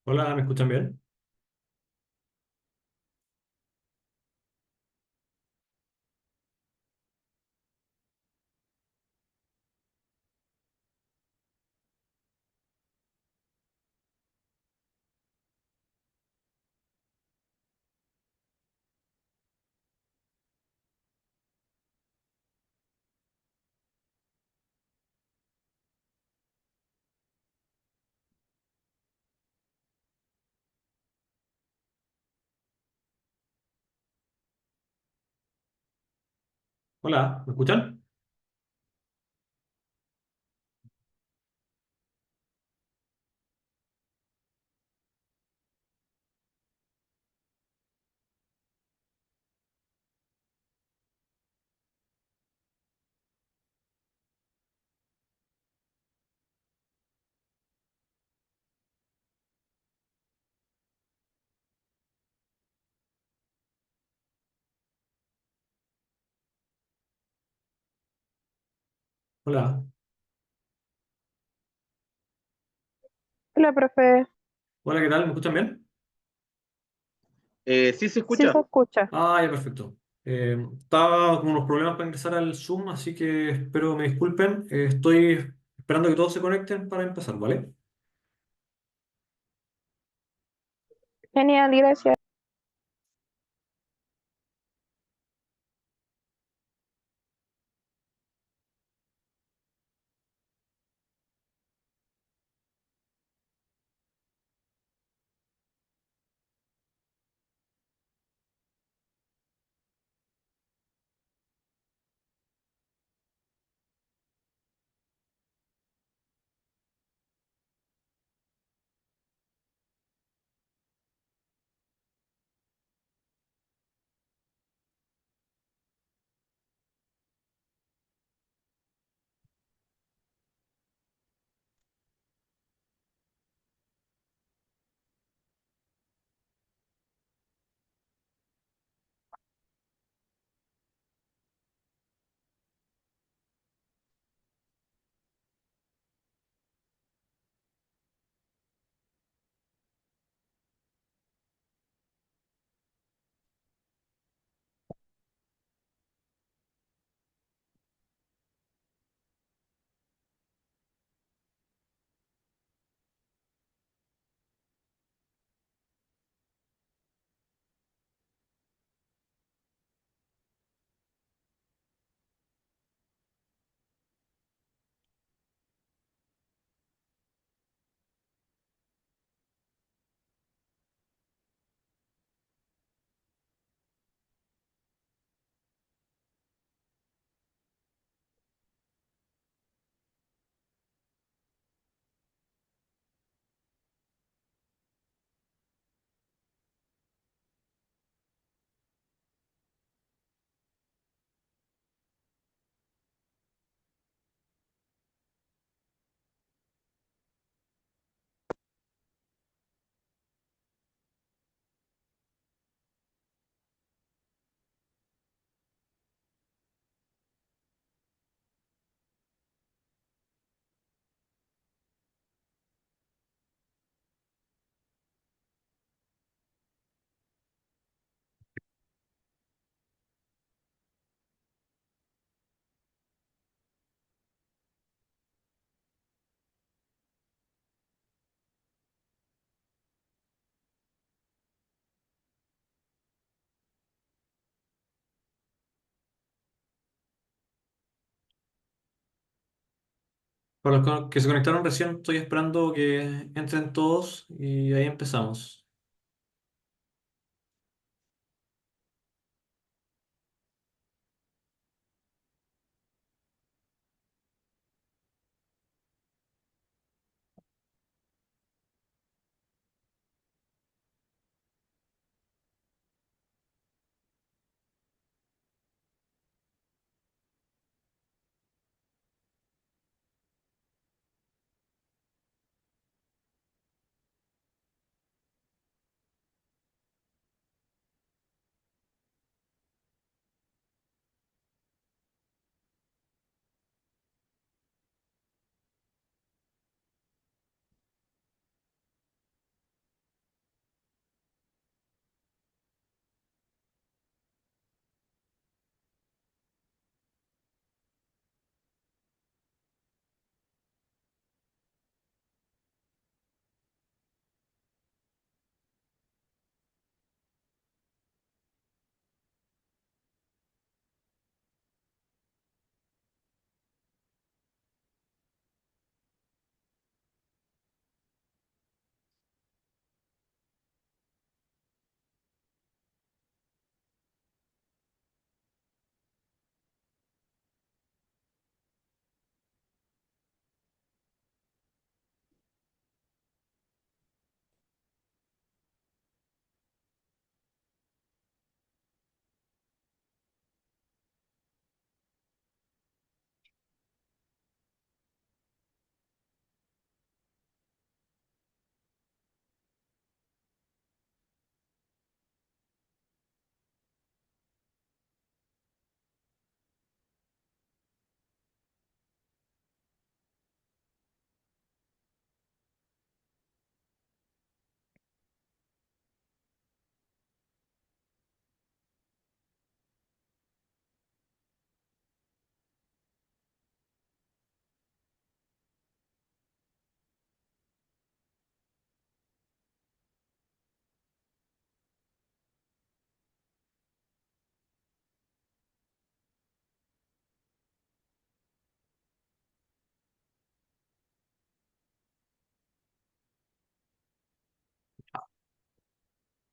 Hola, ¿me escuchan bien? Hola, ¿me escuchan? Hola, Hola, profe. hola, ¿qué tal? ¿Me escuchan bien? Sí se Sí se escucha. escucha. Ah, ya, perfecto. Estaba con unos problemas para ingresar al Zoom, así que espero me disculpen. Estoy esperando que todos se conecten para empezar, ¿vale? Genial, gracias. Para los que se conectaron recién, estoy esperando que entren todos y ahí empezamos.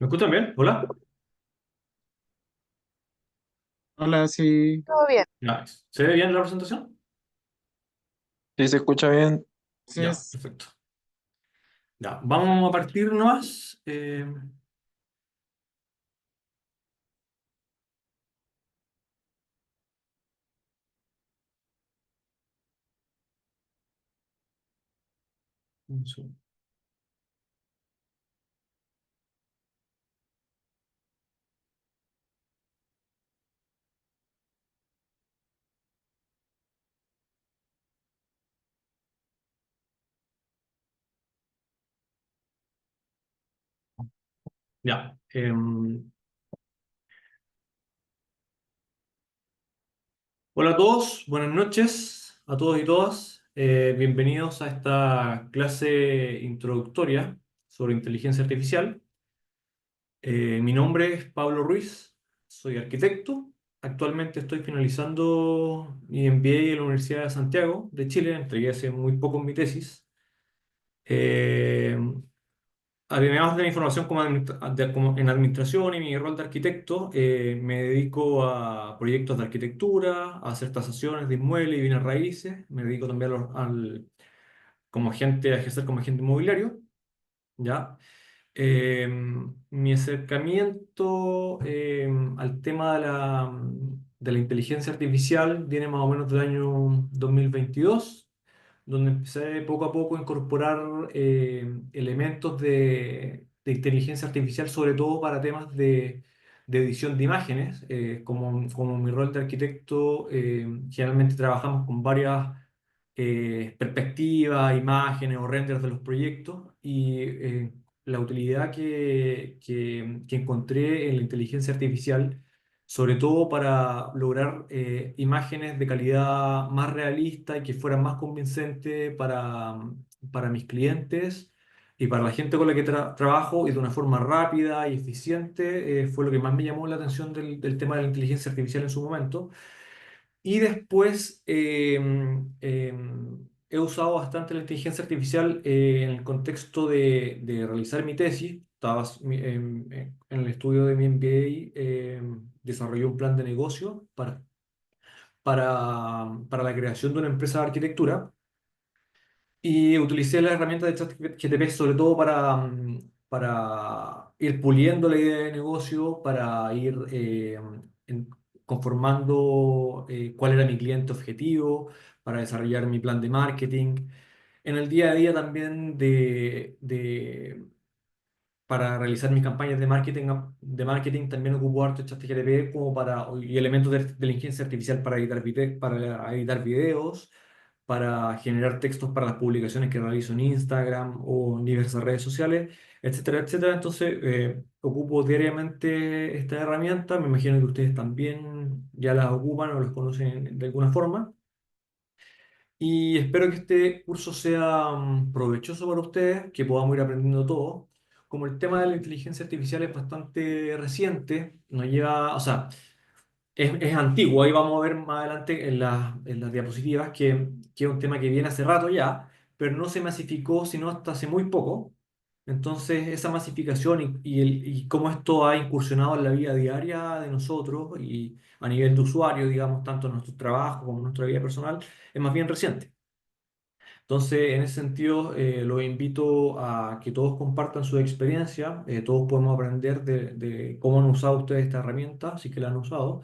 ¿Me escuchan bien? ¿Hola? Hola, sí, Todo bien. Ya. ¿Se ve bien la presentación? sí se escucha bien. Sí, Ya, perfecto. Ya, vamos a partir nomás. Un segundo. Ya. Hola a todos, buenas noches a todos y todas. Bienvenidos a esta clase introductoria sobre inteligencia artificial. Mi nombre es Pablo Ruiz, soy arquitecto. Actualmente estoy finalizando mi MBA en la Universidad de Santiago de Chile. Entregué hace muy poco mi tesis. Eh, Además de mi formación como en administración y mi rol de arquitecto, me dedico a proyectos de arquitectura, a hacer tasaciones de inmuebles y bienes raíces. Me dedico también como agente, a ejercer como agente inmobiliario, ¿ya? Eh, Mi acercamiento al tema de la inteligencia artificial viene más o menos del año 2022, donde empecé poco a poco a incorporar elementos de inteligencia artificial, sobre todo para temas de edición de imágenes. Como mi rol de arquitecto, generalmente trabajamos con varias perspectivas, imágenes o renders de los proyectos y la utilidad que encontré en la inteligencia artificial, sobre todo para lograr imágenes de calidad más realista y que fueran más convincentes para mis clientes y para la gente con la que trabajo y de una forma rápida y eficiente, fue lo que más me llamó la atención del tema de la inteligencia artificial en su momento. Y después he usado bastante la inteligencia artificial en el contexto de realizar mi tesis. En el estudio de mi MBA, desarrollé un plan de negocio para la creación de una empresa de arquitectura y utilicé la herramienta de ChatGPT sobre todo para ir puliendo la idea de negocio, para ir en- conformando cuál era mi cliente objetivo, para desarrollar mi plan de marketing. En el día a día también para realizar mis campañas de marketing también ocupo harto ChatGPT y elementos de inteligencia artificial para editar videos, para generar textos para las publicaciones que realizo en Instagram o en diversas redes sociales, etcétera, etcétera. Entonces, ocupo diariamente esta herramienta. Me imagino que ustedes también ya las ocupan o las conocen de alguna forma. Y espero que este curso sea provechoso para ustedes, que podamos ir aprendiendo todo. Como el tema de la inteligencia artificial es bastante reciente, nos lleva, o sea, es antiguo, ahí vamos a ver más adelante en las diapositivas que es un tema que viene hace rato ya, pero no se masificó sino hasta hace muy poco. Entonces, esa masificación y cómo esto ha incursionado en la vida diaria de nosotros y a nivel de usuario, digamos, tanto en nuestro trabajo como en nuestra vida personal, es más bien reciente. Entonces, en ese sentido, los invito a que todos compartan su experiencia, todos podemos aprender de cómo han usado ustedes esta herramienta, si que la han usado.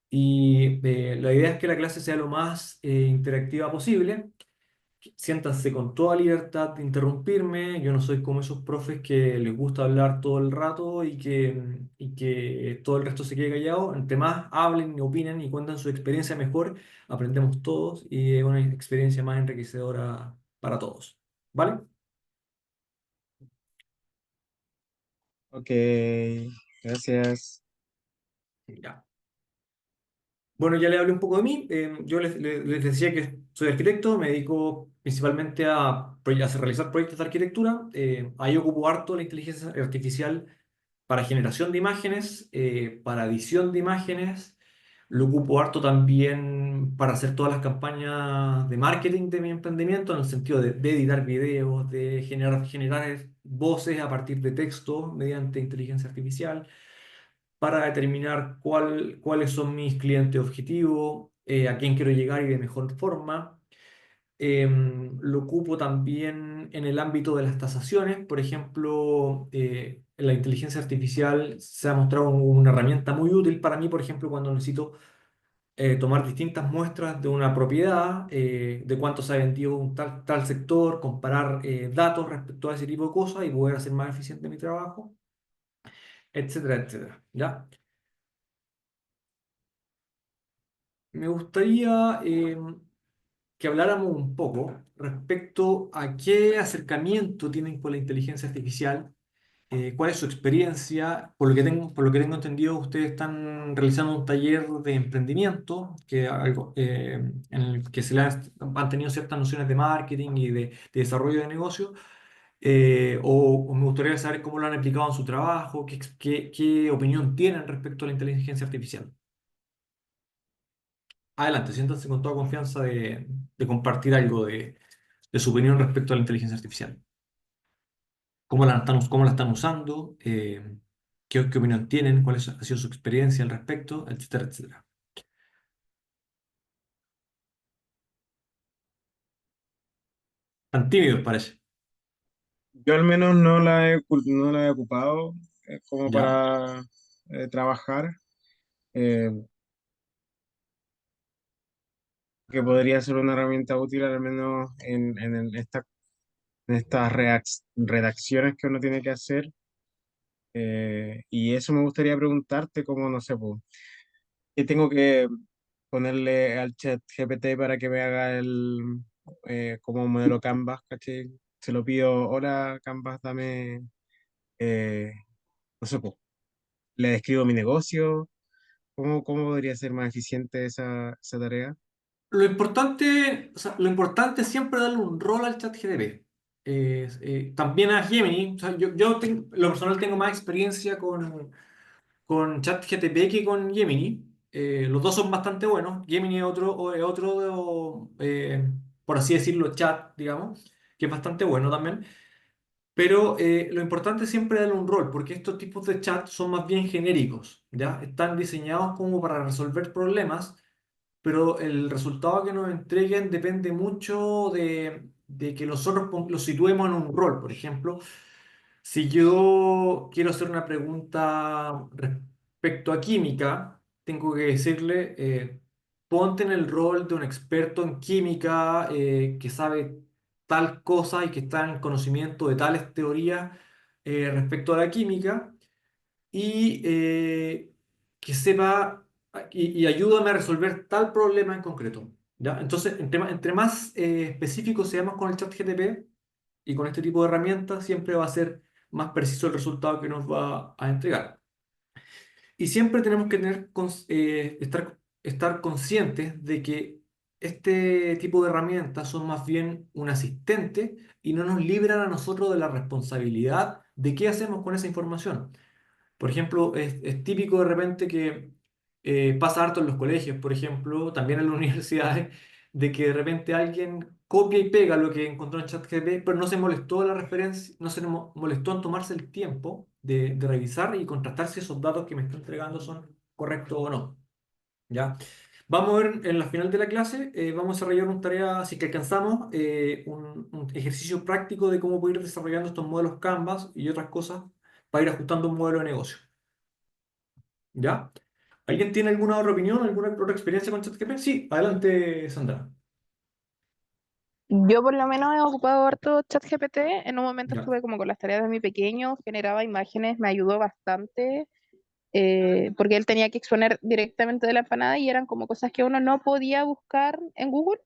Y la idea es que la clase sea lo más interactiva posible. Siéntanse con toda libertad de interrumpirme. Yo no soy como esos profes que les gusta hablar todo el rato y que todo el resto se quede callado. Entre más hablen y opinen y cuentan su experiencia mejor, aprendemos todos y es una experiencia más enriquecedora para todos. ¿Vale? ok, gracias. Ya. Bueno, ya le hablé un poco de mí. Yo les decía que soy arquitecto, me dedico principalmente a realizar proyectos de arquitectura. Ahí ocupo harto la inteligencia artificial para generación de imágenes, para edición de imágenes, Lo ocupo harto también para hacer todas las campañas de marketing de mi emprendimiento, en el sentido de editar videos, de generar voces a partir de texto mediante inteligencia artificial, para determinar cuáles son mis clientes objetivos, a quién quiero llegar y de mejor forma. Lo ocupo también en el ámbito de las tasaciones. Por ejemplo, la inteligencia artificial se ha mostrado una herramienta muy útil para mí, por ejemplo, cuando necesito tomar distintas muestras de una propiedad, de cuánto se ha vendido un tal sector, comparar datos respecto a ese tipo de cosas y poder hacer más eficiente mi trabajo, etcétera, etcétera. ¿Ya? Me gustaría que habláramos un poco respecto a qué acercamiento tienen con la inteligencia artificial, cuál es su experiencia. Por lo que tengo entendido, ustedes están realizando un taller de emprendimiento en el que han tenido ciertas nociones de marketing y de desarrollo de negocio. O me gustaría saber cómo lo han aplicado en su trabajo, qué opinión tienen respecto a la inteligencia artificial. Adelante, siéntanse con toda confianza de compartir algo de su opinión respecto a la inteligencia artificial. Cómo la están usando? ¿Qué opinión tienen? Ha sido su experiencia al respecto? Etcétera, etcétera. Tan tímidos parece. Yo al menos no la he ocupado como ¿Ya? para trabajar, eh, que podría ser una herramienta útil al menos en estas redacciones que uno tiene que hacer. Y eso me gustaría preguntarte, como no sé, pues, ¿qué tengo que ponerle al chat GPT para que me haga como un modelo Canvas, ¿cachai? Se lo pido, hola Canvas, dame, eh, no sé, pues, le describo mi negocio. ¿Cómo podría ser más eficiente esa tarea? O sea, lo importante es siempre darle un rol al chat GTP. También a Gemini. O sea, lo personal tengo más experiencia con ChatGPT que con Gemini. Los dos son bastante buenos. Gemini es otro por así decirlo, chat, digamos, que es bastante bueno también. Pero lo importante es siempre darle un rol, porque estos tipos de chat son más bien genéricos, ¿ya? Están diseñados como para resolver problemas, pero el resultado que nos entreguen depende mucho de que nosotros los situemos en un rol. Por ejemplo, si yo quiero hacer una pregunta respecto a química, tengo que decirle, ponte en el rol de un experto en química que sabe tal cosa y que está en conocimiento de tales teorías respecto a la química y que sepa y ayúdame a resolver tal problema en concreto. ¿Ya? Entonces, entre más específicos seamos con el chat GTP y con este tipo de herramientas, siempre va a ser más preciso el resultado que nos va a entregar. Y siempre tenemos que estar conscientes de que este tipo de herramientas son más bien un asistente y no nos libran a nosotros de la responsabilidad de qué hacemos con esa información. Por ejemplo, es típico de repente que pasa harto en los colegios, por ejemplo, también en las universidades, de que de repente alguien copia y pega lo que encontró en ChatGPT, pero no se molestó la referencia, no se molestó en tomarse el tiempo de revisar y contrastar si esos datos que me está entregando son correctos o no. ¿Ya? Vamos a ver en la final de la clase, vamos a desarrollar una tarea, si que alcanzamos, un ejercicio práctico de cómo poder ir desarrollando estos modelos Canvas y otras cosas para ir ajustando un modelo de negocio. ¿Ya? ¿Alguien tiene alguna otra opinión, alguna otra experiencia con ChatGPT? Sí, adelante, Sandra. Yo por lo menos he ocupado harto ChatGPT. En un momento Ya, estuve como con las tareas de mi pequeño, generaba imágenes, me ayudó bastante, porque él tenía que exponer directamente de la empanada y eran como cosas que uno no podía buscar en Google.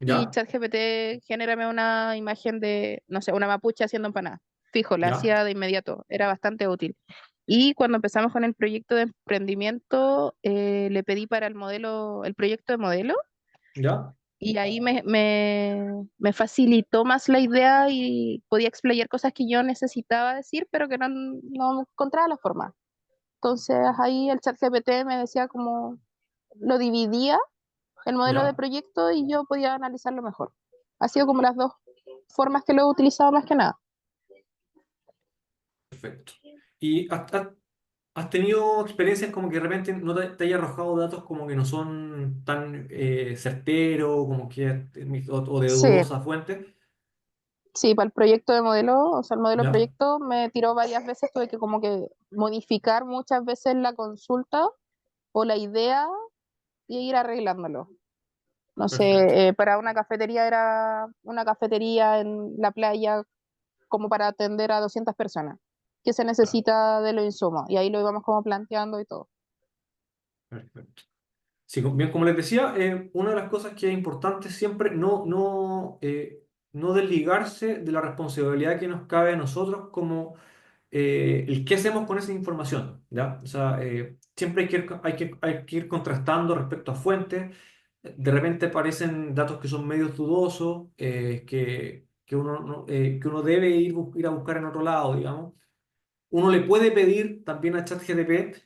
Y ya, ChatGPT, genérame una imagen de, no sé, una mapuche haciendo empanada. Fijo, la ya, hacía de inmediato, era bastante útil. Y cuando empezamos con el proyecto de emprendimiento, le pedí para el proyecto de modelo, ya. y ahí me facilitó más la idea y podía explayar cosas que yo necesitaba decir, pero que no encontraba la forma. Entonces ahí el chat GPT me decía como, lo dividía el modelo de ¿Ya? proyecto y yo podía analizarlo mejor. Ha sido como las dos formas que lo he utilizado más que nada. Perfecto. ¿Y has tenido experiencias como que de repente no te haya arrojado datos como que no son tan certeros, como que, o de Sí, dudosa fuente? sí, para el proyecto de modelo, o sea, el modelo de ¿Ya? proyecto me tiró varias veces, tuve que como que modificar muchas veces la consulta o la idea y ir arreglándolo. No Perfecto. sé, para una cafetería era una cafetería en la playa como para atender a 200 personas. ¿Qué se Claro. necesita de los insumos? Y ahí lo íbamos como planteando y todo. Perfecto. Sí, bien, como les decía, una de las cosas que es importante siempre no desligarse de la responsabilidad que nos cabe a nosotros como el qué hacemos con esa información, ¿ya? O sea, siempre hay que ir contrastando respecto a fuentes. De repente aparecen datos que son medios dudosos, que uno debe ir a buscar en otro lado, digamos. Uno le puede pedir también a ChatGPT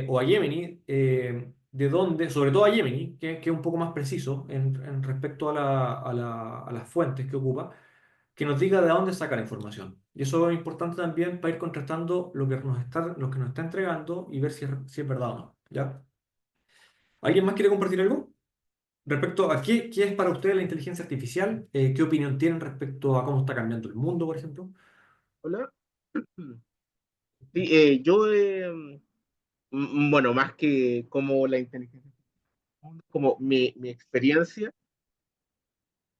o a Gemini, de dónde, sobre todo a Gemini, que es un poco más preciso en respecto a las fuentes que ocupa, que nos diga de dónde saca la información. Y eso es importante también para ir contrastando lo que nos está entregando y ver si es verdad o no. ¿Ya? ¿Alguien más quiere compartir algo? Respecto a qué es para ustedes la inteligencia artificial, qué opinión tienen respecto a cómo está cambiando el mundo, por ejemplo. Hola. Sí, yo, bueno, más que como la inteligencia, como mi experiencia,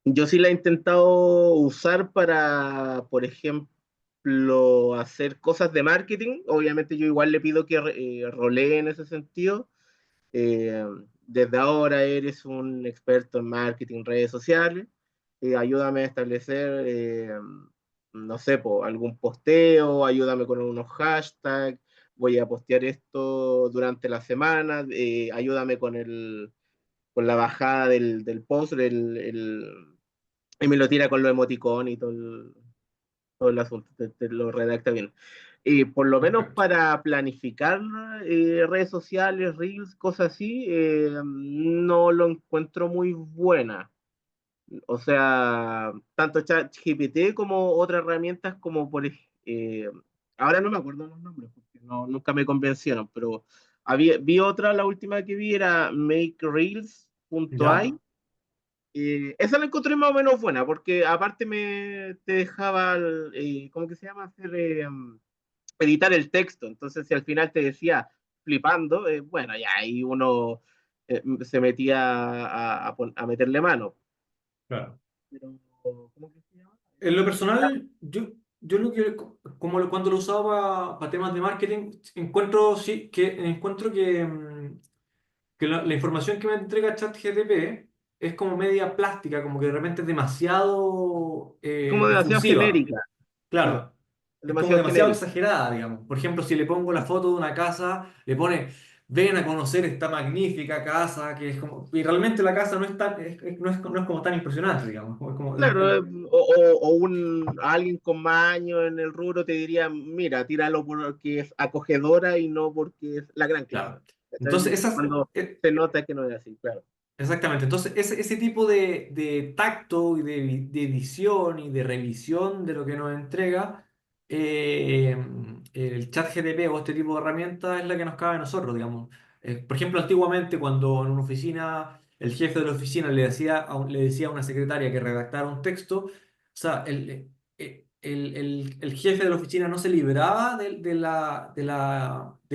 yo sí la he intentado usar para, por ejemplo, hacer cosas de marketing. Obviamente yo igual le pido que rolee en ese sentido. Eh, Desde ahora eres un experto en marketing, redes sociales. Ayúdame a establecer, no sé, algún posteo, ayúdame con unos hashtags. Voy a postear esto durante la semana. Ayúdame con la bajada del post, y me lo tira con los emoticón y todo el asunto, te lo redacta bien. Por lo menos Perfecto. para planificar redes sociales, reels, cosas así, no lo encuentro muy buena. O sea, tanto ChatGPT como otras herramientas como ahora no me acuerdo los nombres porque nunca me convencieron, pero vi otra, la última que vi era makereels.ai. ¿Ya? Esa la encontré más o menos buena, porque aparte te dejaba, ¿cómo que se llama? Editar el texto. Entonces, si al final te decía flipando, bueno, ya ahí uno se metía a meterle mano. Claro. Pero, ¿cómo que se llama? En lo personal, yo cuando lo usaba para temas de marketing, encuentro que la información que me entrega ChatGPT es como media plástica, como que de repente es demasiado Como demasiado efusiva. genérica. Sí, Claro, es como demasiado demasiado genérica. exagerada, digamos. Por ejemplo, si le pongo la foto de una casa, le pone, ven a conocer esta magnífica casa, que es como, y realmente la casa no es no es como tan impresionante, digamos. Es como, Claro, o alguien con más años en el rubro te diría, mira, tíralo porque es acogedora y no porque es la gran cosa. claro. Entonces, ¿Cachai? Cuando se nota que no es así, claro. exactamente. Entonces, ese tipo de tacto y de edición y de revisión de lo que nos entrega eh, el chat GTP o este tipo de herramientas es la que nos cabe a nosotros, digamos. Por ejemplo, antiguamente cuando en una oficina el jefe de la oficina le decía a una secretaria que redactara un texto, o sea, el jefe de la oficina no se libraba del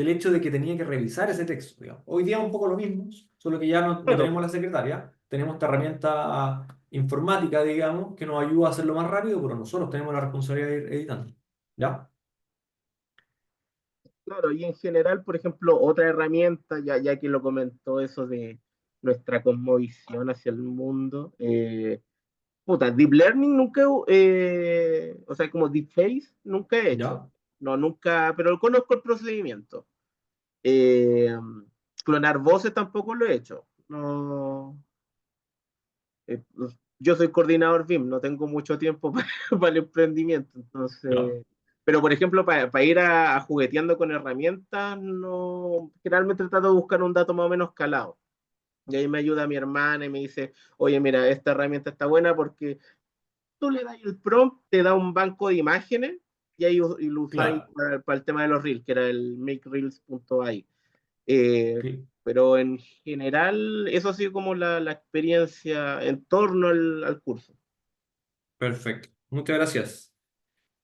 hecho de que tenía que revisar ese texto, digamos. Hoy día es un poco lo mismo, solo que ya no Claro, tenemos la secretaria, tenemos esta herramienta informática, digamos, que nos ayuda a hacerlo más rápido, pero nosotros tenemos la responsabilidad de ir editando. ¿Ya? claro, y en general, por ejemplo, otra herramienta, ya que lo comentó eso de nuestra cosmovisión hacia el mundo, Deep Learning nunca, o sea, como Deepface, nunca he hecho. ¿Ya? No, nunca, pero conozco el procedimiento. Eh, Clonar voces tampoco lo he hecho. No, pues, yo soy coordinador BIM, no tengo mucho tiempo para el emprendimiento, Claro. entonces pero por ejemplo, para ir a jugueteando con herramientas, no, generalmente trato de buscar un dato más o menos calado. Y ahí me ayuda mi hermana y me dice, oye, mira, esta herramienta está buena porque tú le das el prompt, te da un banco de imágenes y ahí y lo usáis Claro. para el tema de los reels, que era el makereels.ai. Eh, Sí, pero en general, eso ha sido como la experiencia en torno al curso. perfecto. Muchas gracias.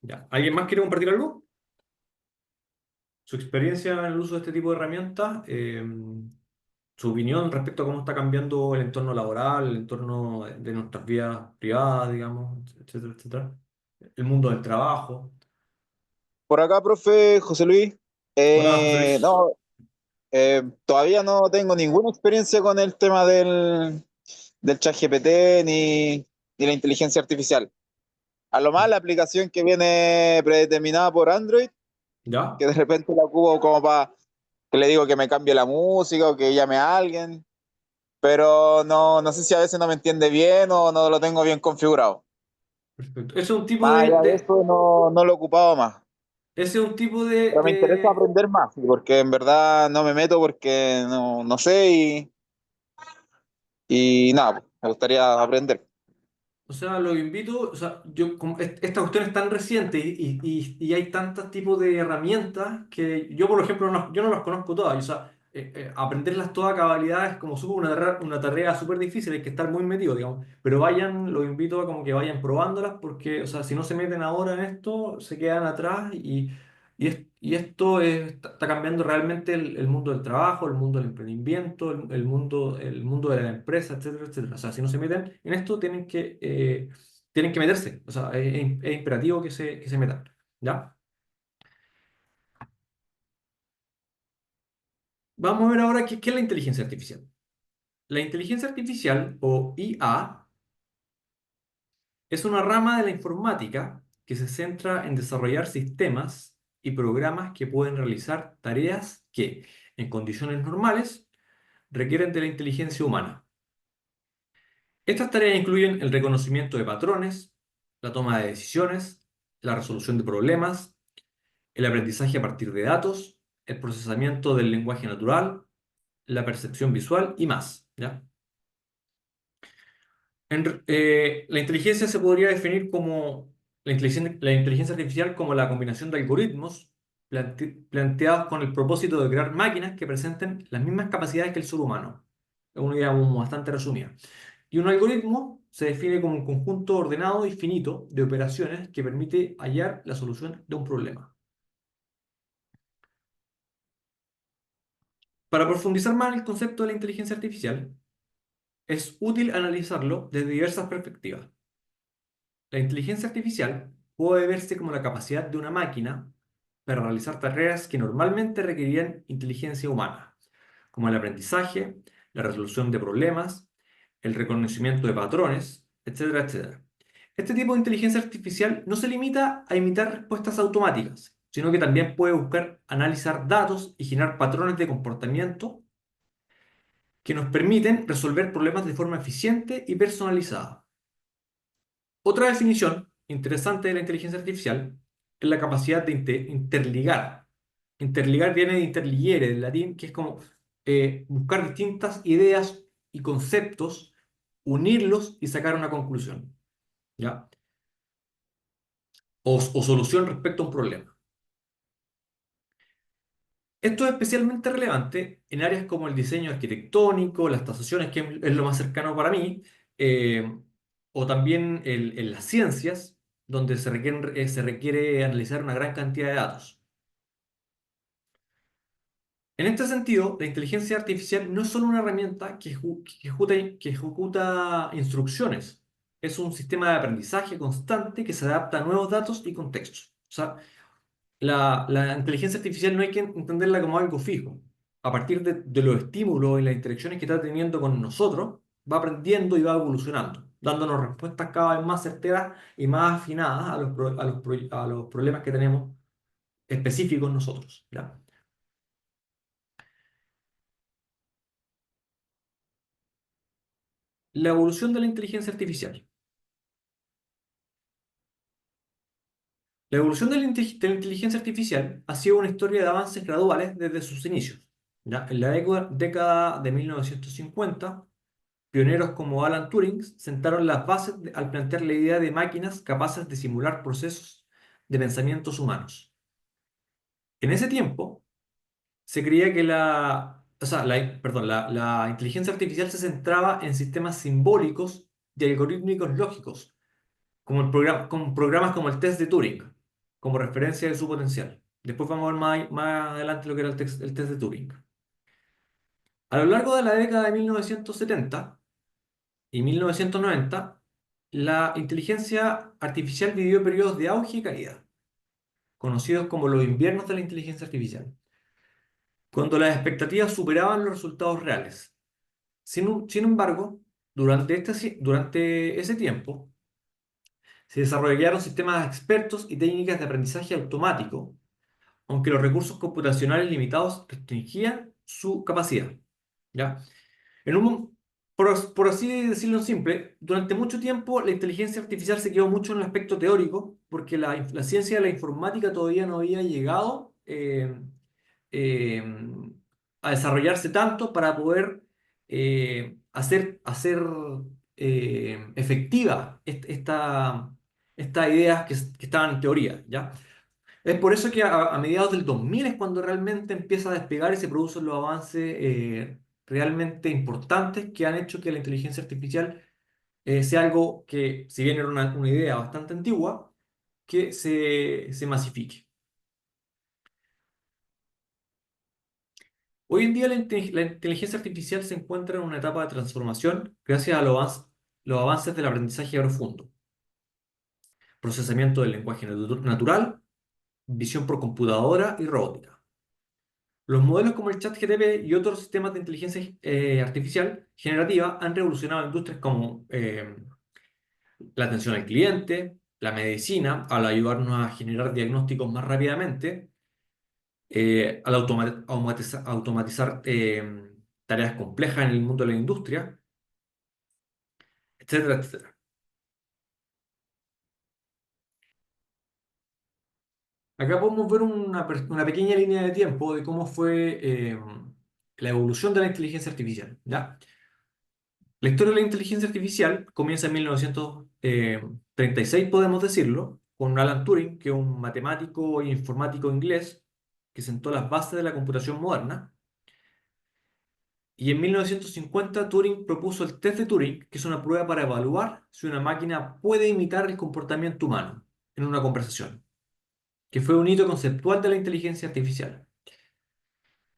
Ya. ¿Alguien más quiere compartir algo? Su experiencia en el uso de este tipo de herramientas, su opinión respecto a cómo está cambiando el entorno laboral, el entorno de nuestras vidas privadas, digamos, etcétera, etcétera. El mundo del trabajo. Por acá, profe José Luis. Hola, José Luis. No, todavía no tengo ninguna experiencia con el tema del ChatGPT ni la inteligencia artificial. A lo más la aplicación que viene predeterminada por Android, ¿Ya? que de repente la ocupo como para que le digo que me cambie la música o que llame a alguien, pero no sé si a veces no me entiende bien o no lo tengo bien configurado. Perfecto. Ese es un tipo Más allá de eso, no lo he ocupado más. ese es un tipo Pero me interesa aprender más, sí, porque en verdad no me meto porque no sé y nada, pues, me gustaría aprender. o sea, lo invito, o sea, yo, como esta cuestión es tan reciente y hay tantos tipos de herramientas que yo, por ejemplo, yo no las conozco todas. O sea, aprenderlas todas a cabalidad es como una tarea súper difícil, hay que estar muy metido, digamos. Pero vayan, los invito a como que vayan probándolas porque, o sea, si no se meten ahora en esto, se quedan atrás y esto está cambiando realmente el mundo del trabajo, el mundo del emprendimiento, el mundo de la empresa, etcétera, etcétera. O sea, si no se meten en esto, tienen que meterse. O sea, es imperativo que se metan. ¿Ya? Vamos a ver ahora qué es la inteligencia artificial. La inteligencia artificial, o IA, es una rama de la informática que se centra en desarrollar sistemas y programas que pueden realizar tareas que, en condiciones normales, requieren de la inteligencia humana. Estas tareas incluyen el reconocimiento de patrones, la toma de decisiones, la resolución de problemas, el aprendizaje a partir de datos, el procesamiento del lenguaje natural, la percepción visual y más, ¿ya? La inteligencia se podría definir como la inteligencia artificial como la combinación de algoritmos planteados con el propósito de crear máquinas que presenten las mismas capacidades que el ser humano. Es una idea bastante resumida. Y un algoritmo se define como un conjunto ordenado y finito de operaciones que permite hallar la solución de un problema. Para profundizar más en el concepto de la inteligencia artificial, es útil analizarlo desde diversas perspectivas. La inteligencia artificial puede verse como la capacidad de una máquina para realizar tareas que normalmente requerirían inteligencia humana, como el aprendizaje, la resolución de problemas, el reconocimiento de patrones, etcétera, etcétera. Este tipo de inteligencia artificial no se limita a imitar respuestas automáticas, sino que también puede buscar analizar datos y generar patrones de comportamiento que nos permiten resolver problemas de forma eficiente y personalizada. Otra definición interesante de la inteligencia artificial es la capacidad de interligar. Interligar viene de interligere, del latín, que es como buscar distintas ideas y conceptos, unirlos y sacar una conclusión, ¿ya? O solución respecto a un problema. Esto es especialmente relevante en áreas como el diseño arquitectónico, las tasaciones, que es lo más cercano para mí, o también en las ciencias, donde se requiere analizar una gran cantidad de datos. En este sentido, la inteligencia artificial no es solo una herramienta que ejecuta instrucciones, es un sistema de aprendizaje constante que se adapta a nuevos datos y contextos. O sea, la inteligencia artificial no hay que entenderla como algo fijo. A partir de los estímulos y las interacciones que está teniendo con nosotros, va aprendiendo y va evolucionando, dándonos respuestas cada vez más certeras y más afinadas a los problemas que tenemos específicos nosotros, ¿ya? La evolución de la inteligencia artificial. La evolución de de la inteligencia artificial ha sido una historia de avances graduales desde sus inicios. ¿Ya? En la década de 1950, pioneros como Alan Turing sentaron las bases al plantear la idea de máquinas capaces de simular procesos de pensamientos humanos. En ese tiempo, se creía que la inteligencia artificial se centraba en sistemas simbólicos y algorítmicos lógicos, con programas como el test de Turing, como referencia de su potencial. Después vamos a ver más adelante lo que era el test de Turing. A lo largo de la década de 1970 y 1990, la inteligencia artificial vivió periodos de auge y caída, conocidos como los inviernos de la inteligencia artificial, cuando las expectativas superaban los resultados reales. Sin embargo, durante ese tiempo, se desarrollaron sistemas expertos y técnicas de aprendizaje automático, aunque los recursos computacionales limitados restringían su capacidad. ¿Ya? En un, por así decirlo en simple, durante mucho tiempo la inteligencia artificial se quedó mucho en el aspecto teórico, porque la ciencia de la informática todavía no había llegado eh, a desarrollarse tanto para poder hacer efectiva estas ideas que estaban en teoría, ¿ya? Es por eso que a mediados del 2000 es cuando realmente empieza a despegar y se producen los avances realmente importantes que han hecho que la inteligencia artificial sea algo que, si bien era una idea bastante antigua, que se masifique. Hoy en día la inteligencia artificial se encuentra en una etapa de transformación gracias a los avances del aprendizaje profundo, procesamiento del lenguaje natural, visión por computadora y robótica. Los modelos como el ChatGPT y otros sistemas de inteligencia artificial generativa han revolucionado industrias como la atención al cliente, la medicina, al ayudarnos a generar diagnósticos más rápidamente, al automatizar tareas complejas en el mundo de la industria, etcétera, etcétera. Acá podemos ver una pequeña línea de tiempo de cómo fue la evolución de la inteligencia artificial, ¿ya? La historia de la inteligencia artificial comienza en 1936, podemos decirlo, con Alan Turing, que es un matemático e informático inglés que sentó las bases de la computación moderna. Y en 1950 Turing propuso el test de Turing, que es una prueba para evaluar si una máquina puede imitar el comportamiento humano en una conversación, que fue un hito conceptual de la inteligencia artificial.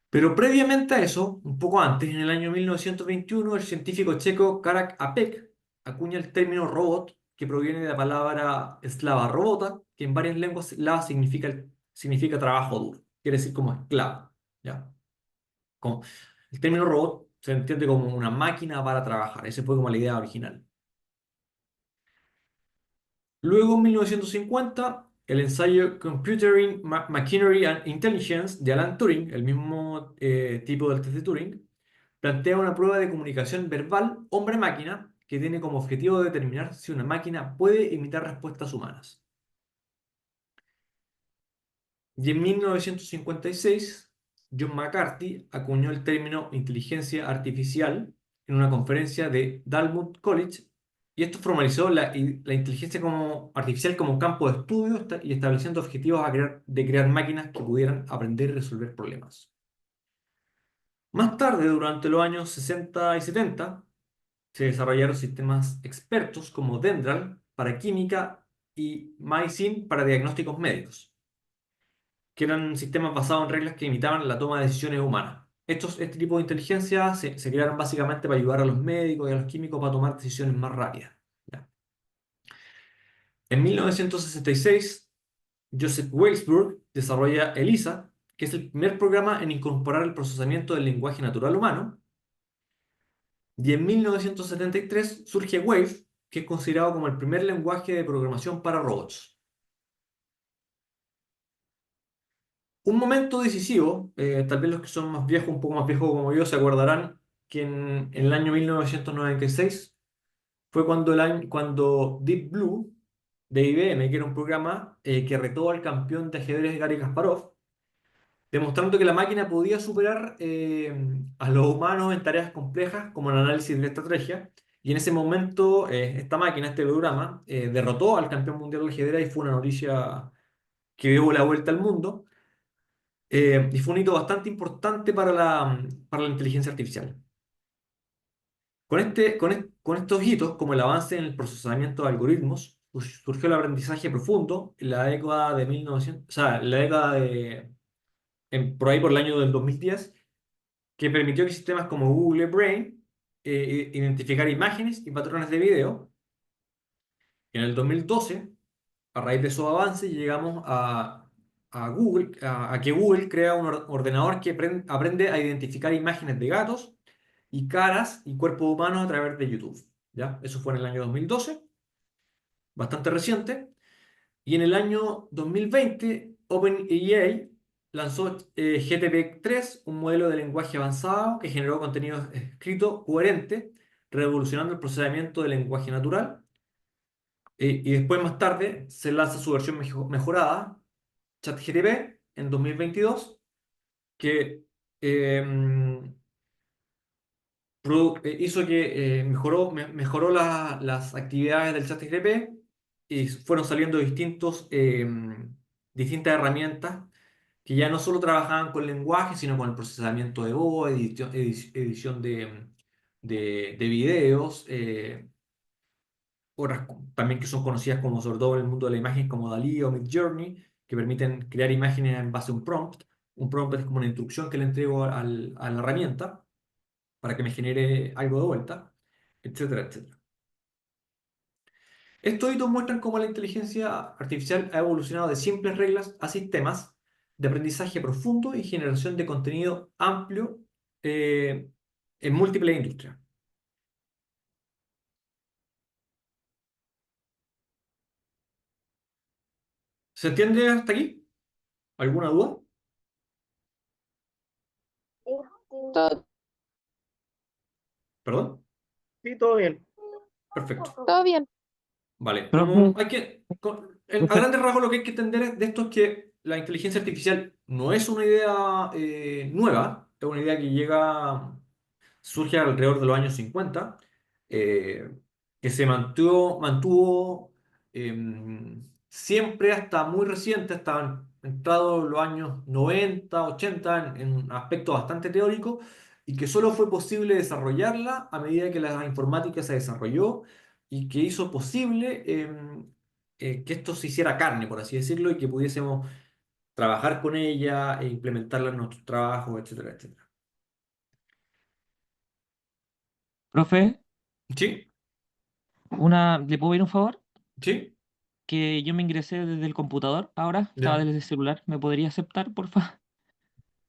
Pero previamente a eso, un poco antes, en el año 1921, el científico checo Karel Apek acuña el término robot, que proviene de la palabra eslava robota, que en varias lenguas eslava significa trabajo duro, quiere decir como esclavo, ¿ya? El término robot se entiende como una máquina para trabajar, esa fue como la idea original. Luego, en 1950, el ensayo Computing Machinery and Intelligence de Alan Turing, el mismo tipo del test de Turing, plantea una prueba de comunicación verbal hombre-máquina que tiene como objetivo determinar si una máquina puede imitar respuestas humanas. Y en 1956, John McCarthy acuñó el término inteligencia artificial en una conferencia de Dartmouth College, y esto formalizó la inteligencia artificial como campo de estudio y estableciendo objetivos de crear máquinas que pudieran aprender y resolver problemas. Más tarde, durante los años 60 y 70, se desarrollaron sistemas expertos como Dendral para química y MySyn para diagnósticos médicos, que eran sistemas basados en reglas que imitaban la toma de decisiones humanas. Este tipo de inteligencia se crearon básicamente para ayudar a los médicos y a los químicos para tomar decisiones más rápidas. ¿Ya? En 1966, Joseph Weisburg desarrolla ELIZA, que es el primer programa en incorporar el procesamiento del lenguaje natural humano. Y en 1973 surge Wave, que es considerado como el primer lenguaje de programación para robots. Un momento decisivo, tal vez los que son más viejos, un poco más viejos como yo, se acordarán que en el año 1996 fue cuando Deep Blue de IBM, que era un programa que retó al campeón de ajedrez Garry Kasparov, demostrando que la máquina podía superar a los humanos en tareas complejas como el análisis de la estrategia. Y en ese momento, esta máquina, este programa, derrotó al campeón mundial de ajedrez y fue una noticia que dio la vuelta al mundo. Y fue un hito bastante importante para la inteligencia artificial. Con estos hitos, como el avance en el procesamiento de algoritmos, surgió el aprendizaje profundo en la década de 1900, o sea, en la década por ahí por el año del 2010, que permitió que sistemas como Google Brain identificar imágenes y patrones de video. En el 2012, a raíz de esos avances, llegamos a Google, a que Google crea un ordenador que aprende a identificar imágenes de gatos y caras y cuerpos humanos a través de YouTube. ¿Ya? Eso fue en el año 2012, bastante reciente. Y en el año 2020, OpenAI lanzó GTP-3, un modelo de lenguaje avanzado que generó contenido escrito coherente, revolucionando el procesamiento del lenguaje natural. Y después, más tarde, se lanza su versión mejorada, ChatGPT, en 2022, que hizo que mejoró las actividades del ChatGPT y fueron saliendo distintas herramientas que ya no solo trabajaban con lenguaje, sino con el procesamiento de voz, edición de videos, otras también que son conocidas como, sobre todo en el mundo de la imagen, como DALL-E o Midjourney, que permiten crear imágenes en base a un prompt. Un prompt es como una instrucción que le entrego a la herramienta para que me genere algo de vuelta, etcétera, etcétera. Estos hitos muestran cómo la inteligencia artificial ha evolucionado de simples reglas a sistemas de aprendizaje profundo y generación de contenido amplio eh, en múltiples industrias. ¿Se entiende hasta aquí? ¿Alguna duda? Todo, ¿Perdón? Sí, todo bien. Perfecto. todo bien. Vale. Profe, A profe, grandes rasgos lo que hay que entender de esto es que la inteligencia artificial no es una idea nueva, es una idea que surge alrededor de los años 50, eh, que se mantuvo siempre hasta muy reciente, hasta entrados los años 90 80 en un aspecto bastante teórico, y que solo fue posible desarrollarla a medida que la informática se desarrolló y que hizo posible que esto se hiciera carne, por así decirlo, y que pudiésemos trabajar con ella e implementarla en nuestros trabajos, etcétera, etcétera. profe, ¿Sí? ¿le puedo pedir un favor? ¿Sí? Que yo me ingresé desde el computador, ahora estaba Ya. desde el celular. ¿Me podría aceptar, porfa?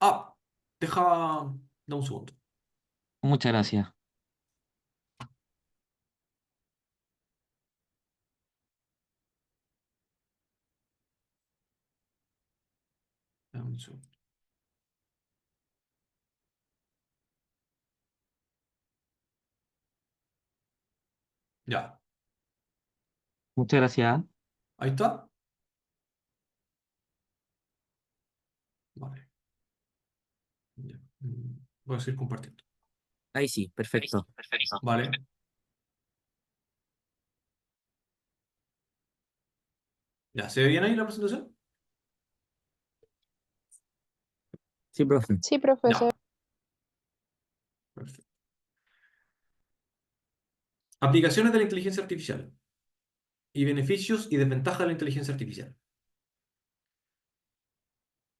Ah, deja. Da un segundo. Muchas gracias. Dame un segundo. Ya. Muchas gracias. Ahí está. Vale. Ya. Voy a seguir compartiendo. Ahí sí, perfecto. Vale. Ya. ¿Se ve bien ahí la presentación? Sí, profe. Sí, profesor. Ya. Perfecto. Aplicaciones de la inteligencia artificial y beneficios y desventajas de la inteligencia artificial.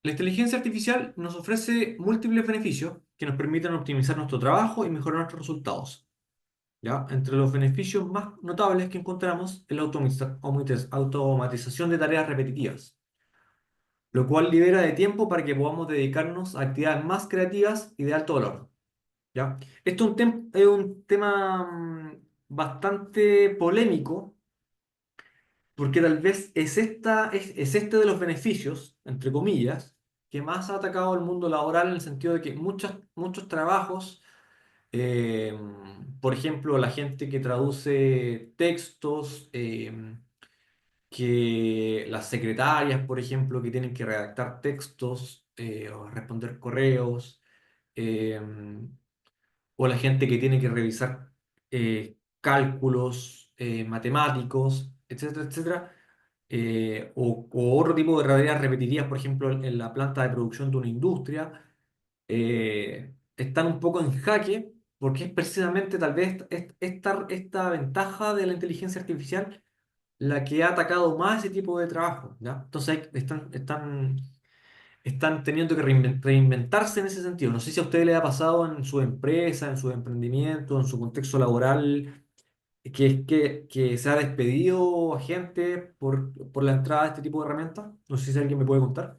La inteligencia artificial nos ofrece múltiples beneficios que nos permiten optimizar nuestro trabajo y mejorar nuestros resultados. ¿Ya? Entre los beneficios más notables que encontramos es la automatización de tareas repetitivas, lo cual libera de tiempo para que podamos dedicarnos a actividades más creativas y de alto valor. ¿Ya? Esto es un tema bastante polémico, porque tal vez es este de los beneficios, entre comillas, que más ha atacado el mundo laboral en el sentido de que muchos trabajos, eh, por ejemplo, la gente que traduce textos, que las secretarias, por ejemplo, que tienen que redactar textos o responder correos, eh, o la gente que tiene que revisar cálculos matemáticos, etcétera, etcétera, o otro tipo de tareas repetitivas, por ejemplo, en la planta de producción de una industria, están un poco en jaque porque es precisamente tal vez esta ventaja de la inteligencia artificial la que ha atacado más ese tipo de trabajo, ¿ya? Entonces están teniendo que reinventarse en ese sentido. No sé si a usted le ha pasado en su empresa, en su emprendimiento, en su contexto laboral, que se ha despedido a gente por la entrada de este tipo de herramientas. No sé si alguien me puede contar.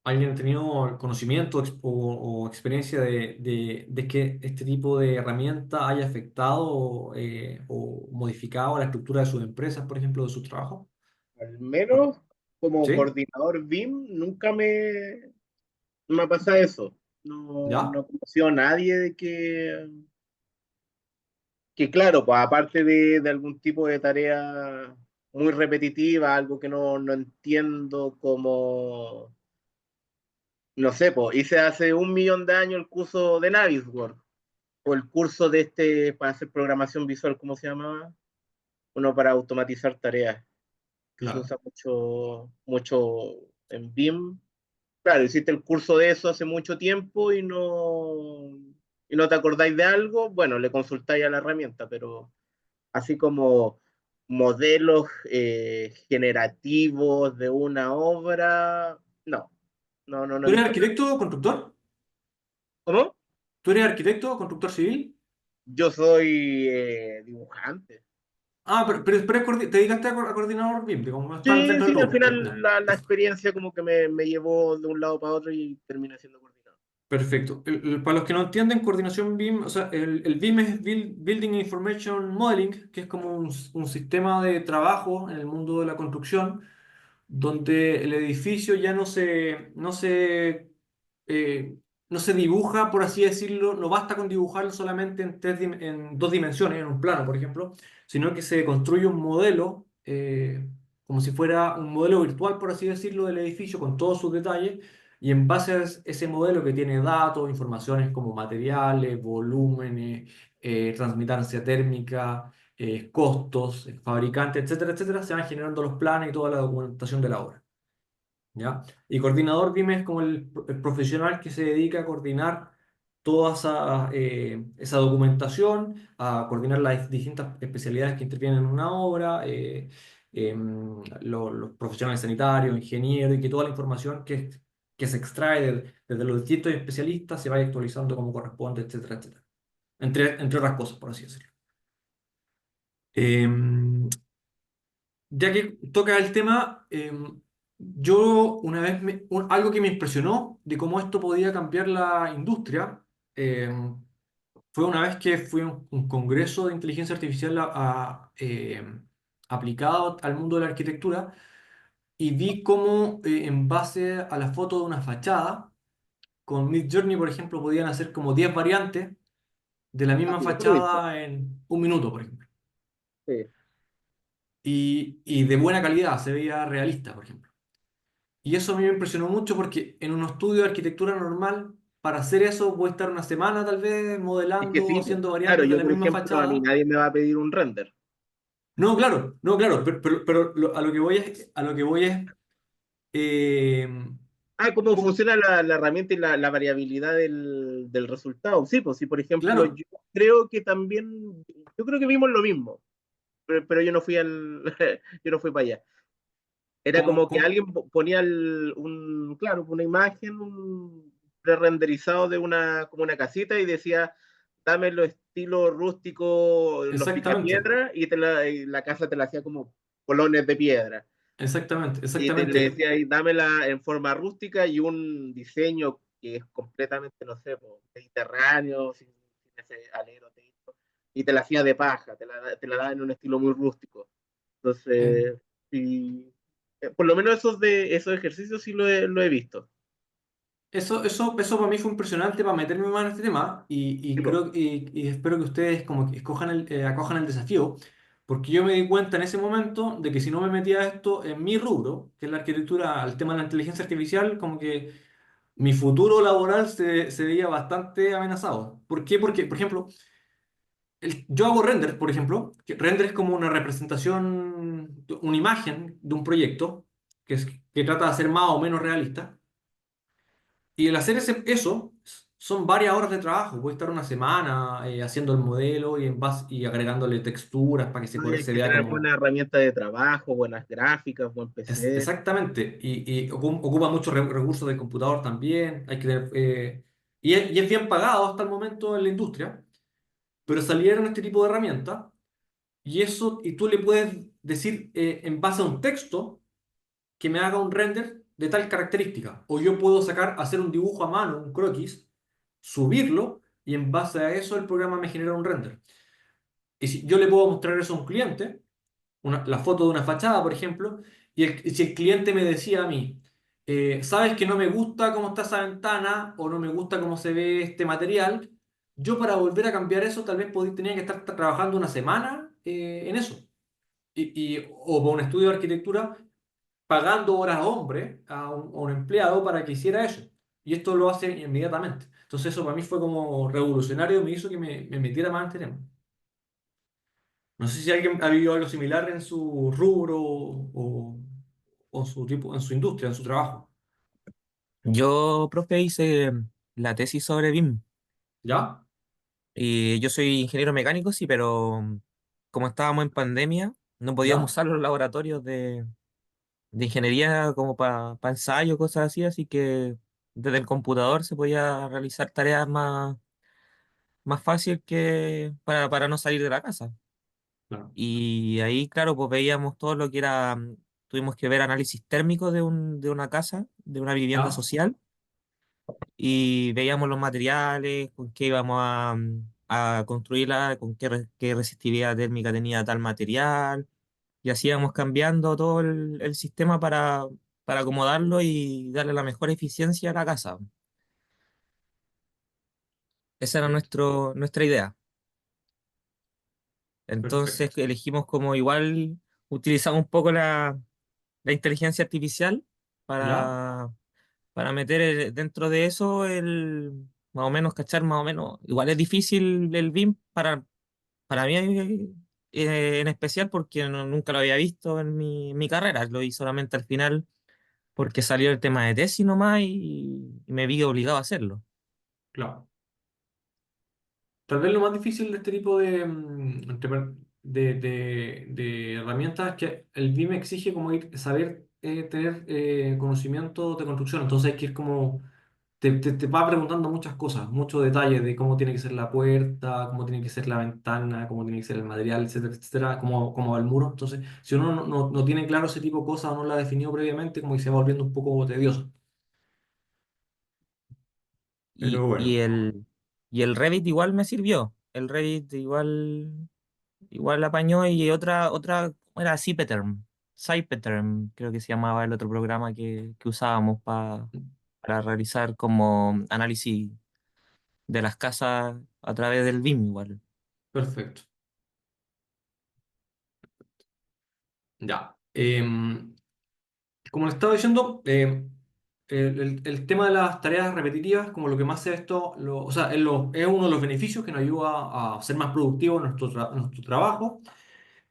¿Alguien ha tenido conocimiento o experiencia de que este tipo de herramienta haya afectado o modificado la estructura de sus empresas, por ejemplo, de su trabajo? Al menos como ¿Sí? coordinador BIM, nunca me pasa eso. No, ¿Ya? no conoció a nadie de que claro, pues aparte de algún tipo de tarea muy repetitiva, algo que no entiendo como, no sé, pues hice hace 1 millón de años el curso de Navisworks o el curso de este para hacer programación visual, ¿cómo se llamaba? Uno para automatizar tareas, que se Claro. usa mucho en BIM. Claro, hiciste el curso de eso hace mucho tiempo y no te acordáis de algo, bueno, le consultáis a la herramienta, pero así como modelos generativos de una obra, no ¿Tú he eres visto nada. arquitecto o constructor? ¿Cómo? ¿Tú eres arquitecto o constructor civil? Yo soy dibujante. Ah, pero te dedicaste a coordinador BIM, como estás Sí, dentro de sí, al todo. final Ya. la experiencia como que me llevó de un lado para otro y terminé siendo coordinador. Perfecto. Para los que no entienden, coordinación BIM, o sea, el BIM es Building Information Modeling, que es como un sistema de trabajo en el mundo de la construcción, donde el edificio ya eh, no se dibuja, por así decirlo, no basta con dibujarlo solamente en dos dimensiones, en un plano, por ejemplo, sino que se construye un modelo, como si fuera un modelo virtual, por así decirlo, del edificio con todos sus detalles, y en base a ese modelo que tiene datos, informaciones como materiales, volúmenes, transmitancia térmica, costos, fabricantes, etcétera, etcétera, se van generando los planes y toda la documentación de la obra. ¿Ya? Y coordinador BIM es como el profesional que se dedica a coordinar toda esa documentación, a coordinar las distintas especialidades que intervienen en una obra, los profesionales sanitarios, ingenieros, y que toda la información que se extrae desde los distintos especialistas se vaya actualizando como corresponde, etcétera, etcétera. Entre otras cosas, por así decirlo. Em, Ya que toca el tema, yo una vez, algo que me impresionó de cómo esto podía cambiar la industria, fue una vez que fui a un congreso de inteligencia artificial aplicado al mundo de la arquitectura y vi cómo en base a la foto de una fachada, con Midjourney, por ejemplo, podían hacer como 10 variantes de la Ah, misma sí, eso lo he visto. fachada en un minuto, por ejemplo. Sí. Y de buena calidad, se veía realista, por ejemplo. Y eso a mí me impresionó mucho porque en un estudio de arquitectura normal, para hacer eso voy a estar una semana tal vez Es que modelando, sí, pues. haciendo Claro, variantes de yo la por misma ejemplo, a mí fachada. nadie me va a pedir un render. No, claro, no, claro, pero a lo que voy es eh, Ah, cómo ¿cómo? funciona la herramienta y la variabilidad del resultado. Sí, pues sí, por ejemplo, Claro, yo creo que vimos lo mismo, pero yo no fui yo no fui para allá. Era como, como que como- alguien ponía claro, una imagen, un pre-renderizado de como una casita y decía, dame los estilos rústicos, los exactamente, picapiedra, y la casa te la hacía como colones de piedra. exactamente, Y le exactamente, decía, ahí, dámela en forma rústica y un diseño que es completamente, no sé, po, mediterráneo, sin ese alero techo, y te la hacía de paja, te la daba en un estilo muy rústico. eh, Entonces, sí, por lo menos esos ejercicios sí lo he visto. Eso para mí fue impresionante para meterme más en este tema y Sí, po. creo y espero que ustedes como que acojan el desafío, porque yo me di cuenta en ese momento de que si no me metía esto en mi rubro, que es la arquitectura, al tema de la inteligencia artificial, como que mi futuro laboral se veía bastante amenazado. ¿Por qué? Porque, por ejemplo, yo hago render, por ejemplo, que render es como una representación, una imagen de un proyecto que trata de ser más o menos realista. Y el hacer eso son varias horas de trabajo. Voy a estar una semana haciendo el modelo y agregándole texturas para que No, y hay se que vea tener como... buena herramienta de trabajo, buenas gráficas, buen PC. Exactamente. Y ocupa muchos recursos del computador también. Hay que tener, y es bien pagado hasta el momento en la industria. Pero salieron este tipo de herramientas y tú le puedes decir en base a un texto que me haga un render de tal característica. O yo puedo hacer un dibujo a mano, un croquis, subirlo y en base a eso el programa me genera un render. Y si yo le puedo mostrar eso a un cliente, la foto de una fachada, por ejemplo, y si el cliente me decía a mí, sabes que no me gusta cómo está esa ventana o no me gusta cómo se ve este material, yo para volver a cambiar eso tal vez tenía que estar trabajando una semana en eso. O para un estudio de arquitectura pagando horas hombre a un empleado para que hiciera eso. Y esto lo hace inmediatamente. Entonces eso para mí fue como revolucionario, me hizo que me metiera más en este tema. No sé si alguien ha vivido algo similar en su rubro o su tipo, en su industria, en su trabajo. Yo, profe, hice la tesis sobre BIM. ¿Ya? Y yo soy ingeniero mecánico, sí, pero como estábamos en pandemia, no podíamos ¿Ya? usar los laboratorios de ingeniería como para ensayo, cosas así, así que desde el computador se podía realizar tareas más fácil que para no salir de la casa. Claro. Y ahí, claro, pues veíamos todo lo que era, tuvimos que ver análisis térmico de una casa, de una vivienda ¿Ya? social, y veíamos los materiales, con qué íbamos a construirla, con qué resistividad térmica tenía tal material, y así íbamos cambiando todo el sistema para acomodarlo y darle la mejor eficiencia a la casa. Esa era Perfecto. nuestra idea. Perfecto. Entonces elegimos como igual utilizamos un poco la inteligencia artificial ¿Ya? para meter dentro de eso el más o menos cachar más o menos. Igual es difícil el BIM para mí en especial porque nunca lo había visto en mi carrera. Lo vi solamente al final porque salió el tema de tesis nomás y me vi obligado a hacerlo. Claro. Tal vez lo más difícil de este tipo de herramientas es que el BIM exige como saber tener conocimiento de construcción. Entonces hay que ir como te va preguntando muchas cosas, muchos detalles de cómo tiene que ser la puerta, cómo tiene que ser la ventana, cómo tiene que ser el material, etcétera, etcétera, cómo va el muro. Entonces, si uno no tiene claro ese tipo de cosas o no la ha definido previamente, como que se va volviendo un poco tedioso. Pero Y bueno, el Revit igual me sirvió. El Revit igual apañó y otra era Cypeterm, creo que se llamaba el otro programa que usábamos para realizar como análisis de las casas a través del BIM igual. perfecto. Ya. Como le estaba diciendo, el tema de las tareas repetitivas, como lo que más hace esto, o sea, es uno de los beneficios que nos ayuda a ser más productivos en nuestro trabajo,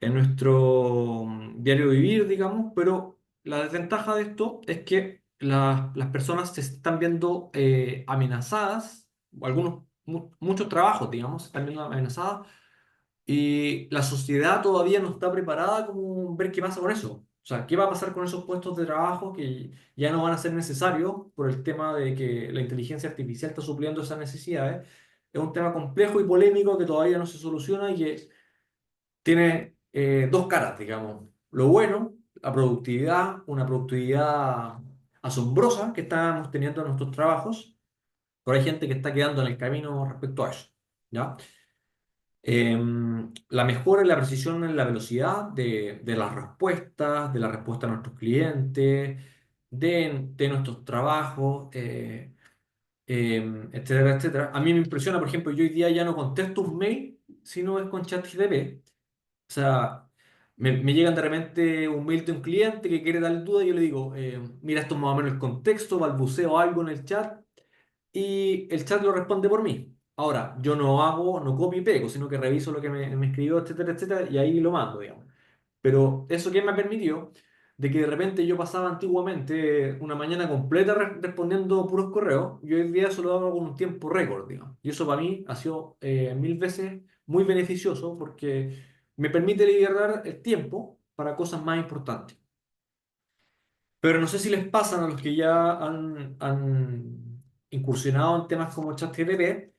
en nuestro diario vivir, digamos, pero la desventaja de esto es que las personas se están viendo amenazadas, muchos trabajos, digamos, se están viendo amenazadas y la sociedad todavía no está preparada como ver qué pasa con eso. O sea, ¿qué va a pasar con esos puestos de trabajo que ya no van a ser necesarios por el tema de que la inteligencia artificial está supliendo esas necesidades? Es un tema complejo y polémico que todavía no se soluciona y que tiene dos caras, digamos. Lo bueno, la productividad, una productividad asombrosa que estamos teniendo en nuestros trabajos, pero hay gente que está quedando en el camino respecto a eso. ¿Ya? La mejora en la precisión en la velocidad de las respuestas, de la respuesta a nuestros clientes, de nuestros trabajos. etcétera, etcétera. A mí me impresiona, por ejemplo, yo hoy día ya no contesto un mail si no es con ChatGPT. O sea, me llegan de repente un mail de un cliente que quiere dar duda y yo le digo, mira, esto es más o menos el contexto, balbuceo algo en el chat y el chat lo responde por mí. Ahora, yo no hago, no copio y pego, sino que reviso lo que me escribió, etcétera, etcétera, y ahí lo mando, digamos. Pero eso que me permitió de que de repente yo pasaba antiguamente una mañana completa respondiendo puros correos y hoy día solo hago con un tiempo récord, digamos. Y eso para mí ha sido mil veces muy beneficioso porque me permite liberar el tiempo para cosas más importantes. Pero no sé si les pasan a los que ya han incursionado en temas como ChatGPT,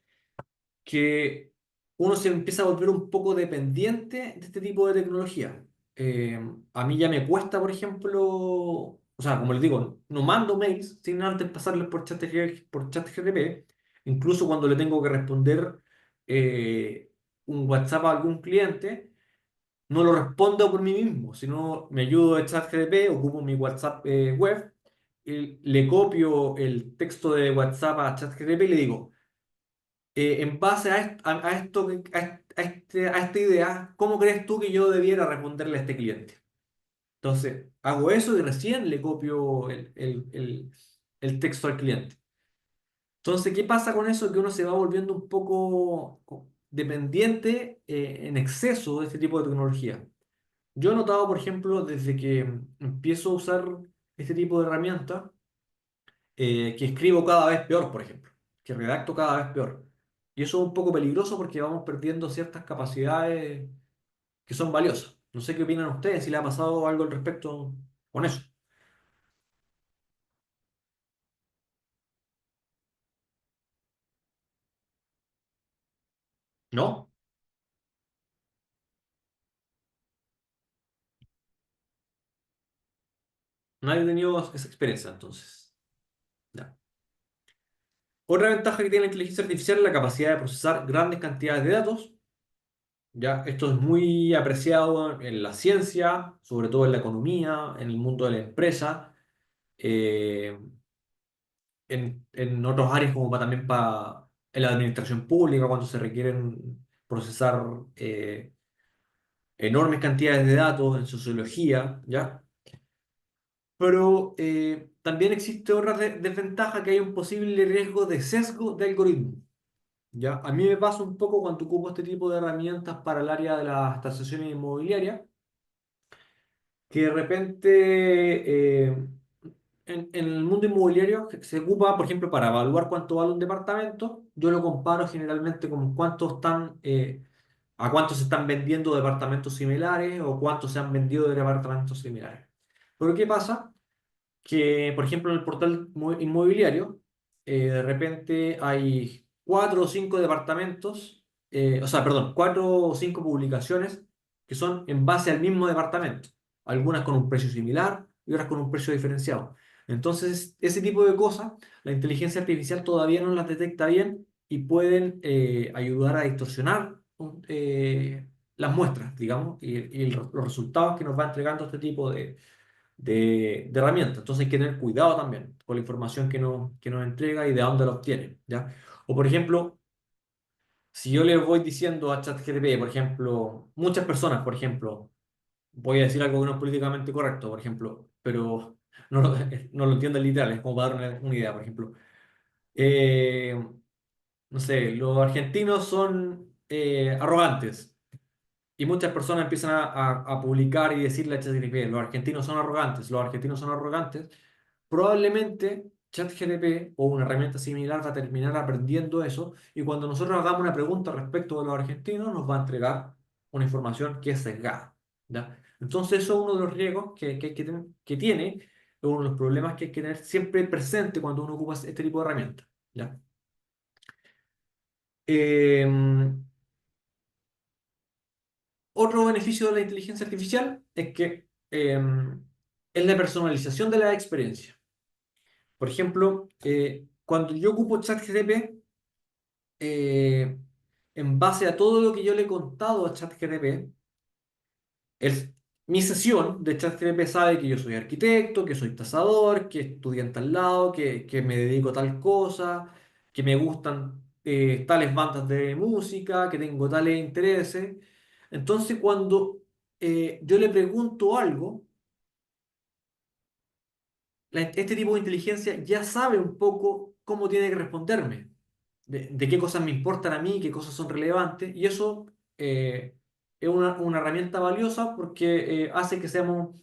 que uno se empieza a volver un poco dependiente de este tipo de tecnología. Eh, a mí ya me cuesta, por ejemplo, o sea, como les digo, no mando mails sin antes pasarles por ChatGPT, incluso cuando le tengo que responder un WhatsApp a algún cliente, no lo respondo por mí mismo, sino me ayudo a ChatGPT, ocupo mi WhatsApp web, y le copio el texto de WhatsApp a ChatGPT y le digo, en base a esto, a esta idea, ¿cómo crees tú que yo debiera responderle a este cliente? Entonces, hago eso y recién le copio el texto al cliente. Entonces, ¿qué pasa con eso? Que uno se va volviendo un poco dependiente en exceso de este tipo de tecnología. Yo he notado, por ejemplo, desde que empiezo a usar este tipo de herramientas, que escribo cada vez peor, por ejemplo, que redacto cada vez peor. Y eso es un poco peligroso porque vamos perdiendo ciertas capacidades que son valiosas. No sé qué opinan ustedes, si le ha pasado algo al respecto con eso. ¿No? Nadie ha tenido esa experiencia, entonces. Ya. Otra ventaja que tiene la inteligencia artificial es la capacidad de procesar grandes cantidades de datos. Ya, esto es muy apreciado en la ciencia, sobre todo en la economía, en el mundo de la empresa. eh, en otras áreas como también para en la administración pública, cuando se requieren procesar enormes cantidades de datos en sociología, ¿ya? Pero también existe otra desventaja, que hay un posible riesgo de sesgo de algoritmo, ¿ya? A mí me pasa un poco cuando ocupo este tipo de herramientas para el área de las transacciones inmobiliarias, que de repente en el mundo inmobiliario se ocupa, por ejemplo, para evaluar cuánto vale un departamento, yo lo comparo generalmente con a cuánto se están vendiendo departamentos similares o cuánto se han vendido de departamentos similares. Pero ¿qué pasa? Que, por ejemplo, en el portal inmobiliario, de repente hay cuatro o cinco departamentos, o sea, perdón, cuatro o cinco publicaciones que son en base al mismo departamento, algunas con un precio similar y otras con un precio diferenciado. Entonces, ese tipo de cosas, la inteligencia artificial todavía no las detecta bien y pueden ayudar a distorsionar las muestras, digamos, y los resultados que nos va entregando este tipo de herramientas. Entonces hay que tener cuidado también con la información que nos entrega y de dónde la obtiene, ¿ya? O por ejemplo, si yo le voy diciendo a ChatGPT, por ejemplo, muchas personas, por ejemplo, voy a decir algo que no es políticamente correcto, por ejemplo, pero no lo, no lo entiendo literal, es como para dar una idea, por ejemplo. Eh, no sé, los argentinos son arrogantes. Y muchas personas empiezan a publicar y decirle a ChatGPT, los argentinos son arrogantes, los argentinos son arrogantes. Probablemente ChatGPT o una herramienta similar va a terminar aprendiendo eso y cuando nosotros hagamos una pregunta respecto de los argentinos nos va a entregar una información que es sesgada, ¿ya? Entonces eso es uno de los riesgos que tiene, es uno de los problemas que hay que tener siempre presente cuando uno ocupa este tipo de herramientas, ¿ya? Otro beneficio de la inteligencia artificial es que es la personalización de la experiencia. Por ejemplo, cuando yo ocupo ChatGPT, eh, en base a todo lo que yo le he contado a ChatGPT, mi sesión de ChatGPT sabe que yo soy arquitecto, que soy tasador, que estudié en tal lado, que me dedico a tal cosa, que me gustan tales bandas de música, que tengo tales intereses. Entonces, cuando yo le pregunto algo, este tipo de inteligencia ya sabe un poco cómo tiene que responderme, de qué cosas me importan a mí, qué cosas son relevantes, y eso es una herramienta valiosa porque hace que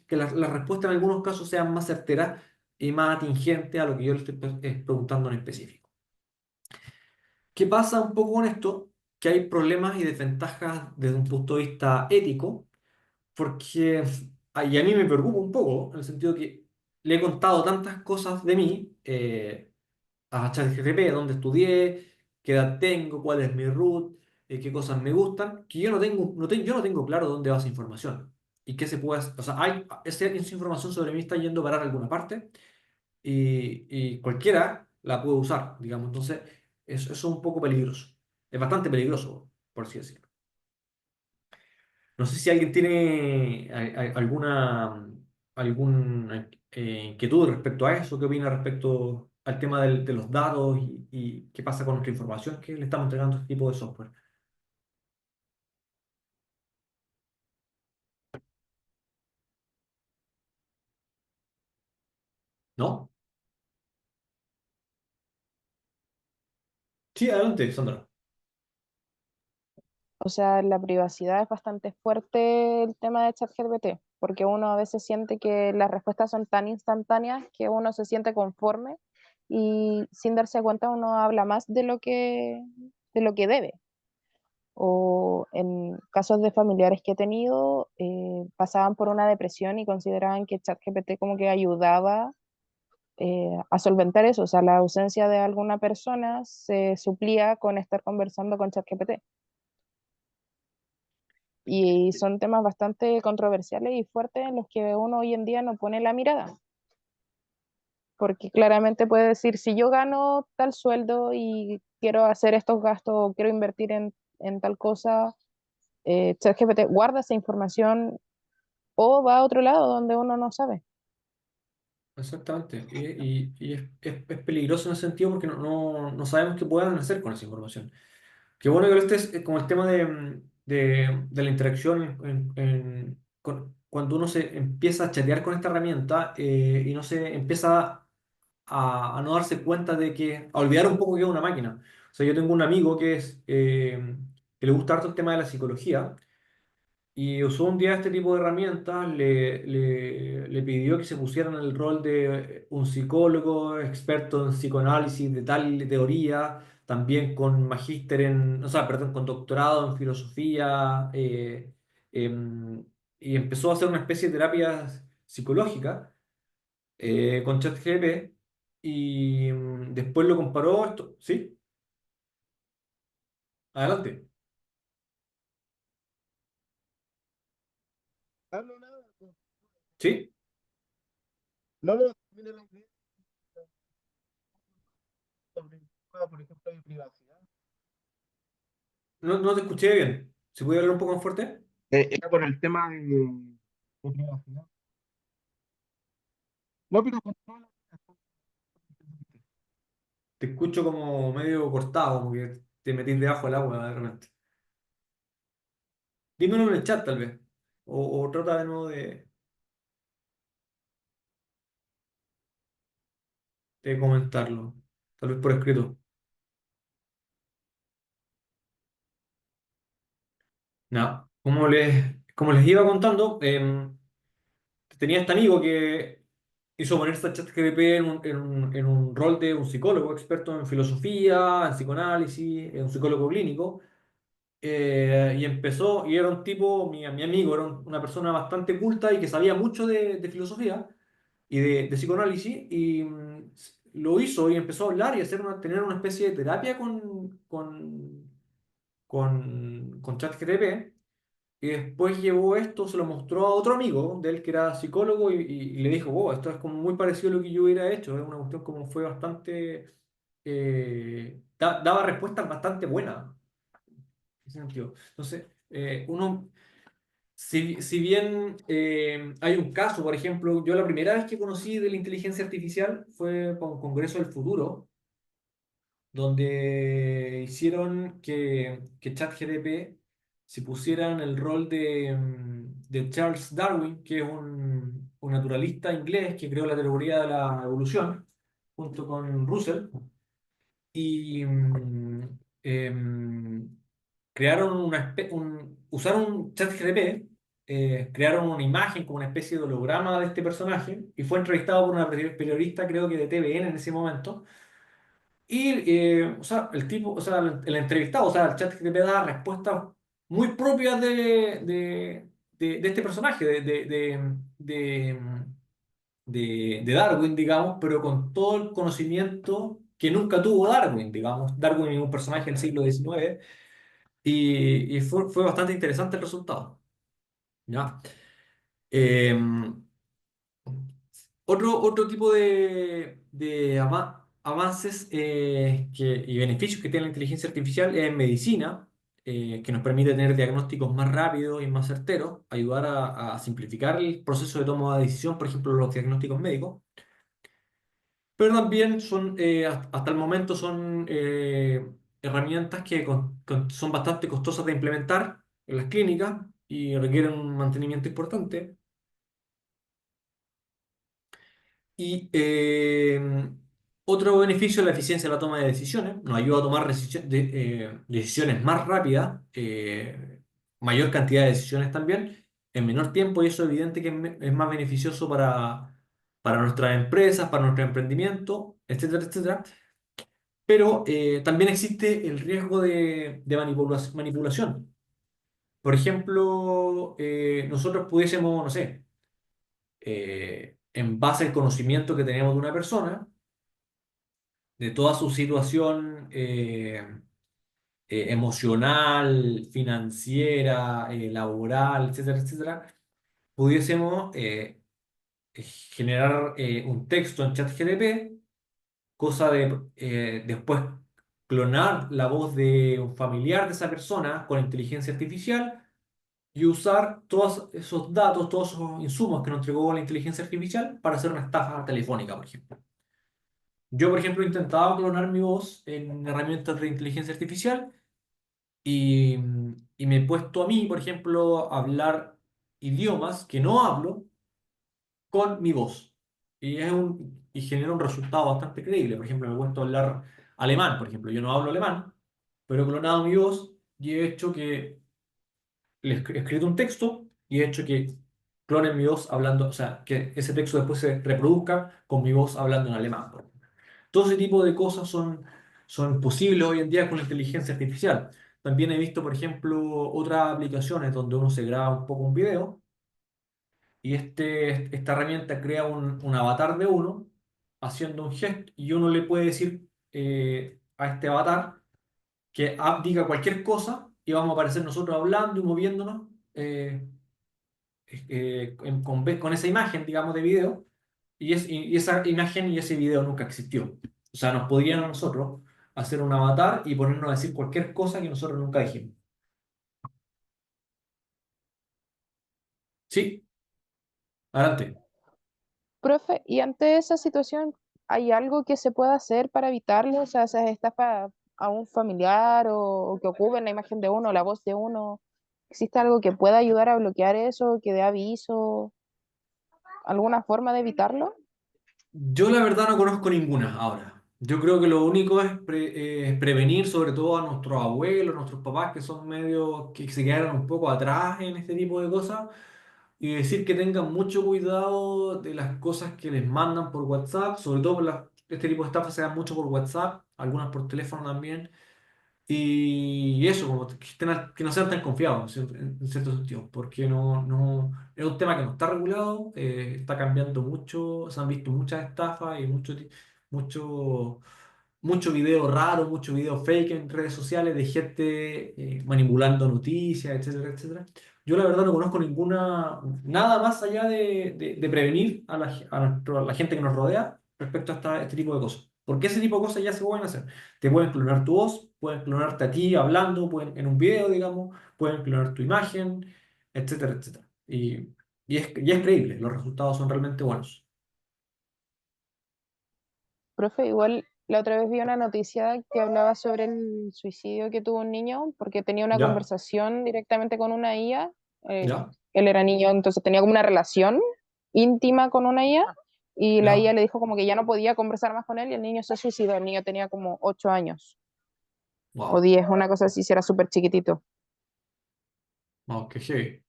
que las respuestas en algunos casos sean más certeras y más atingentes a lo que yo le estoy preguntando en específico. ¿Qué pasa un poco con esto? Que hay problemas y desventajas desde un punto de vista ético, porque y a mí me preocupa un poco, en el sentido que le he contado tantas cosas de mí a ChatGPT, dónde estudié, qué edad tengo, cuál es mi root, qué cosas me gustan, que yo yo no tengo claro dónde va esa información y qué se puede hacer. O sea, esa información sobre mí está yendo a parar a alguna parte y cualquiera la puede usar, digamos. Entonces, eso es un poco peligroso. Es bastante peligroso, por así decirlo. No sé si alguien tiene alguna inquietud respecto a eso, qué opina respecto al tema de los datos y qué pasa con nuestra información que le estamos entregando a este tipo de software. ¿No? Sí, adelante, Sandra. O sea, la privacidad es bastante fuerte el tema de ChatGPT, porque uno a veces siente que las respuestas son tan instantáneas que uno se siente conforme y sin darse cuenta uno habla más de lo que debe. O en casos de familiares que he tenido, pasaban por una depresión y consideraban que ChatGPT como que ayudaba a solventar eso. O sea, la ausencia de alguna persona se suplía con estar conversando con ChatGPT. Y son temas bastante controversiales y fuertes en los que uno hoy en día no pone la mirada, porque claramente puede decir, si yo gano tal sueldo y quiero hacer estos gastos o quiero invertir en tal cosa, ChatGPT guarda esa información o va a otro lado donde uno no sabe. Exactamente. Y es peligroso en ese sentido porque no sabemos qué puedan hacer con esa información. Qué bueno que este es como el tema de la interacción cuando uno se empieza a chatear con esta herramienta y no se empieza a no darse cuenta a olvidar un poco que es una máquina. O sea, yo tengo un amigo que le gusta harto el tema de la psicología y usó un día este tipo de herramientas, le pidió que se pusiera en el rol de un psicólogo experto en psicoanálisis de tal teoría, también con magíster o sea, perdón, con doctorado en filosofía, y empezó a hacer una especie de terapia psicológica con ChatGPT y después lo comparó esto, ¿sí? Adelante. Ah, no, nada, no, ¿Sí? no, no, termina la idea sobre el tema, por ejemplo, de privacidad. No te escuché bien. ¿Se puede hablar un poco más fuerte? Era con el tema de privacidad. No, pero con todas las Te escucho como medio cortado, como que te metís debajo del agua de repente. Dímelo en el chat tal vez. O trata de nuevo de comentarlo. Tal vez por escrito. No. Como les iba contando, tenía este amigo que hizo ponerse a ChatGPT en un rol de un psicólogo experto en filosofía, en psicoanálisis, un psicólogo clínico. Y empezó, y era un tipo, mi amigo, era una persona bastante culta y que sabía mucho de filosofía y de psicoanálisis, y lo hizo y empezó a hablar y tener una especie de terapia con ChatGPT, y después llevó esto, se lo mostró a otro amigo de él que era psicólogo y le dijo, wow, esto es como muy parecido a lo que yo hubiera hecho, es una cuestión como fue bastante, daba respuestas bastante buenas en ese sentido. Entonces, si bien hay un caso, por ejemplo, yo la primera vez que conocí de la inteligencia artificial fue para un Congreso del Futuro, donde hicieron que ChatGPT se pusiera en el rol de Charles Darwin, que es un naturalista inglés que creó la teoría de la evolución, junto con Russell, y crearon usaron ChatGPT, crearon una imagen como una especie de holograma de este personaje, y fue entrevistado por una periodista, creo que de TVN en ese momento. Y, o sea, el tipo, o sea, el entrevistado, o sea, el chat que te da respuestas muy propias de este personaje, de Darwin, digamos, pero con todo el conocimiento que nunca tuvo Darwin, digamos. Darwin es un personaje del siglo XIX y fue bastante interesante el resultado. ¿Ya? Em, otro tipo de avances y beneficios que tiene la inteligencia artificial es en medicina, que nos permite tener diagnósticos más rápidos y más certeros, ayudar a simplificar el proceso de toma de decisión, por ejemplo, los diagnósticos médicos, pero también hasta el momento son herramientas que son bastante costosas de implementar en las clínicas y requieren un mantenimiento importante. Y otro beneficio es la eficiencia de la toma de decisiones. Nos ayuda a tomar decisiones más rápidas, mayor cantidad de decisiones también, en menor tiempo, y eso es evidente que es más beneficioso para nuestras empresas, para nuestro emprendimiento, etcétera, etcétera. Pero también existe el riesgo de manipulación. Por ejemplo, nosotros pudiésemos, no sé, en base al conocimiento que tenemos de una persona, de toda su situación emocional, financiera, laboral, etcétera, etcétera, pudiésemos generar un texto en ChatGPT, cosa de después clonar la voz de un familiar de esa persona con inteligencia artificial y usar todos esos datos, todos esos insumos que nos entregó la inteligencia artificial para hacer una estafa telefónica, por ejemplo. Yo, por ejemplo, he intentado clonar mi voz en herramientas de inteligencia artificial y, y me he puesto a mí, por ejemplo, a hablar idiomas que no hablo con mi voz. Y genera un resultado bastante creíble. Por ejemplo, me he puesto a hablar alemán, por ejemplo. Yo no hablo alemán, pero he clonado mi voz y he hecho que he escrito un texto y he hecho que clonen mi voz hablando, o sea, que ese texto después se reproduzca con mi voz hablando en alemán, por ejemplo. Todo ese tipo de cosas son posibles hoy en día con la inteligencia artificial. También he visto, por ejemplo, otras aplicaciones donde uno se graba un poco un video y esta herramienta crea un avatar de uno haciendo un gesto y uno le puede decir a este avatar que diga cualquier cosa y vamos a aparecer nosotros hablando y moviéndonos con esa imagen, digamos, de video, y esa imagen y ese video nunca existió. O sea, nos podrían a nosotros hacer un avatar y ponernos a decir cualquier cosa que nosotros nunca dijimos. Sí, adelante. Profe, y ante esa situación, ¿hay algo que se pueda hacer para evitarlo? O sea, ¿se estafa a un familiar o que ocupen la imagen de uno, la voz de uno? ¿Existe algo que pueda ayudar a bloquear eso, que dé aviso, alguna forma de evitarlo? Yo la verdad no conozco ninguna ahora. Yo creo que lo único es prevenir sobre todo a nuestros abuelos, nuestros papás que son medios que se quedaron un poco atrás en este tipo de cosas y decir que tengan mucho cuidado de las cosas que les mandan por WhatsApp, sobre todo este tipo de estafas se dan mucho por WhatsApp, algunas por teléfono también. Y eso, como que no sean tan confiados en cierto sentido, porque es un tema que no está regulado, está cambiando mucho, se han visto muchas estafas y mucho, mucho video raro, mucho video fake en redes sociales de gente manipulando noticias, etcétera, etcétera. Yo la verdad no conozco nada más allá de prevenir a la gente que nos rodea respecto a este tipo de cosas. Porque ese tipo de cosas ya se pueden hacer. Te pueden clonar tu voz, pueden clonarte a ti hablando, en un video, digamos, pueden clonar tu imagen, etcétera, etcétera. Y es creíble, los resultados son realmente buenos. Profe, igual La otra vez vi una noticia que hablaba sobre el suicidio que tuvo un niño porque tenía una ¿Ya? conversación directamente con una IA. eh, ¿Ya? Él era niño, entonces tenía como una relación íntima con una IA y la IA ¿Ya? le dijo como que ya no podía conversar más con él y el niño se suicidó. El niño tenía como 8 años o Wow. 10, una cosa así, si era súper chiquitito. Wow, qué heavy.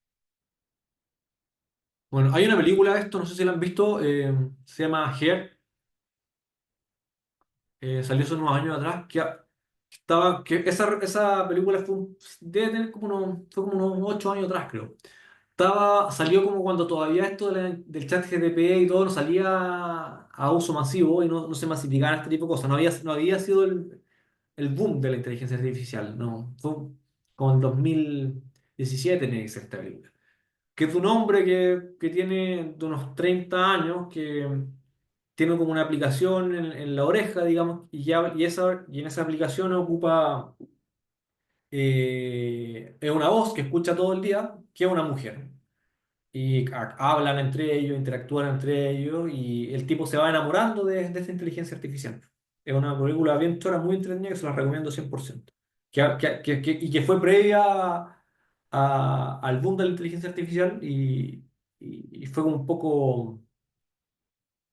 Bueno, hay una película de esto, no sé si la han visto, se llama Her, salió hace unos años atrás, que esa película debe tener fue como unos 8 años atrás, creo. Salió como cuando todavía esto del chat GTP y todo no salía a uso masivo y no se masificaban este tipo de cosas. No había sido el boom de la inteligencia artificial, no. Fue como en 2017 tiene que ser esta película. Que es un hombre que tiene de unos 30 años, que tiene como una aplicación en la oreja, digamos, y en esa aplicación ocupa es una voz que escucha todo el día, que es una mujer. Y hablan entre ellos, interactúan entre ellos, y el tipo se va enamorando de esta inteligencia artificial. Es una película bien chora, muy entretenida, que se la recomiendo 100%. Y que fue previa al boom de la inteligencia artificial y fue como un poco,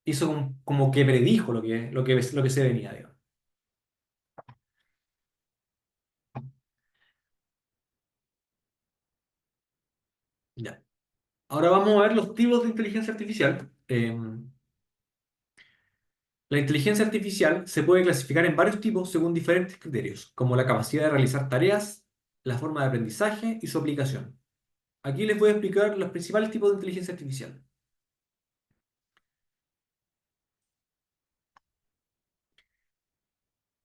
hizo como que predijo lo que se venía, digamos. Ya. Ahora vamos a ver los tipos de inteligencia artificial. La inteligencia artificial se puede clasificar en varios tipos según diferentes criterios, como la capacidad de realizar tareas, la forma de aprendizaje y su aplicación. Aquí les voy a explicar los principales tipos de inteligencia artificial.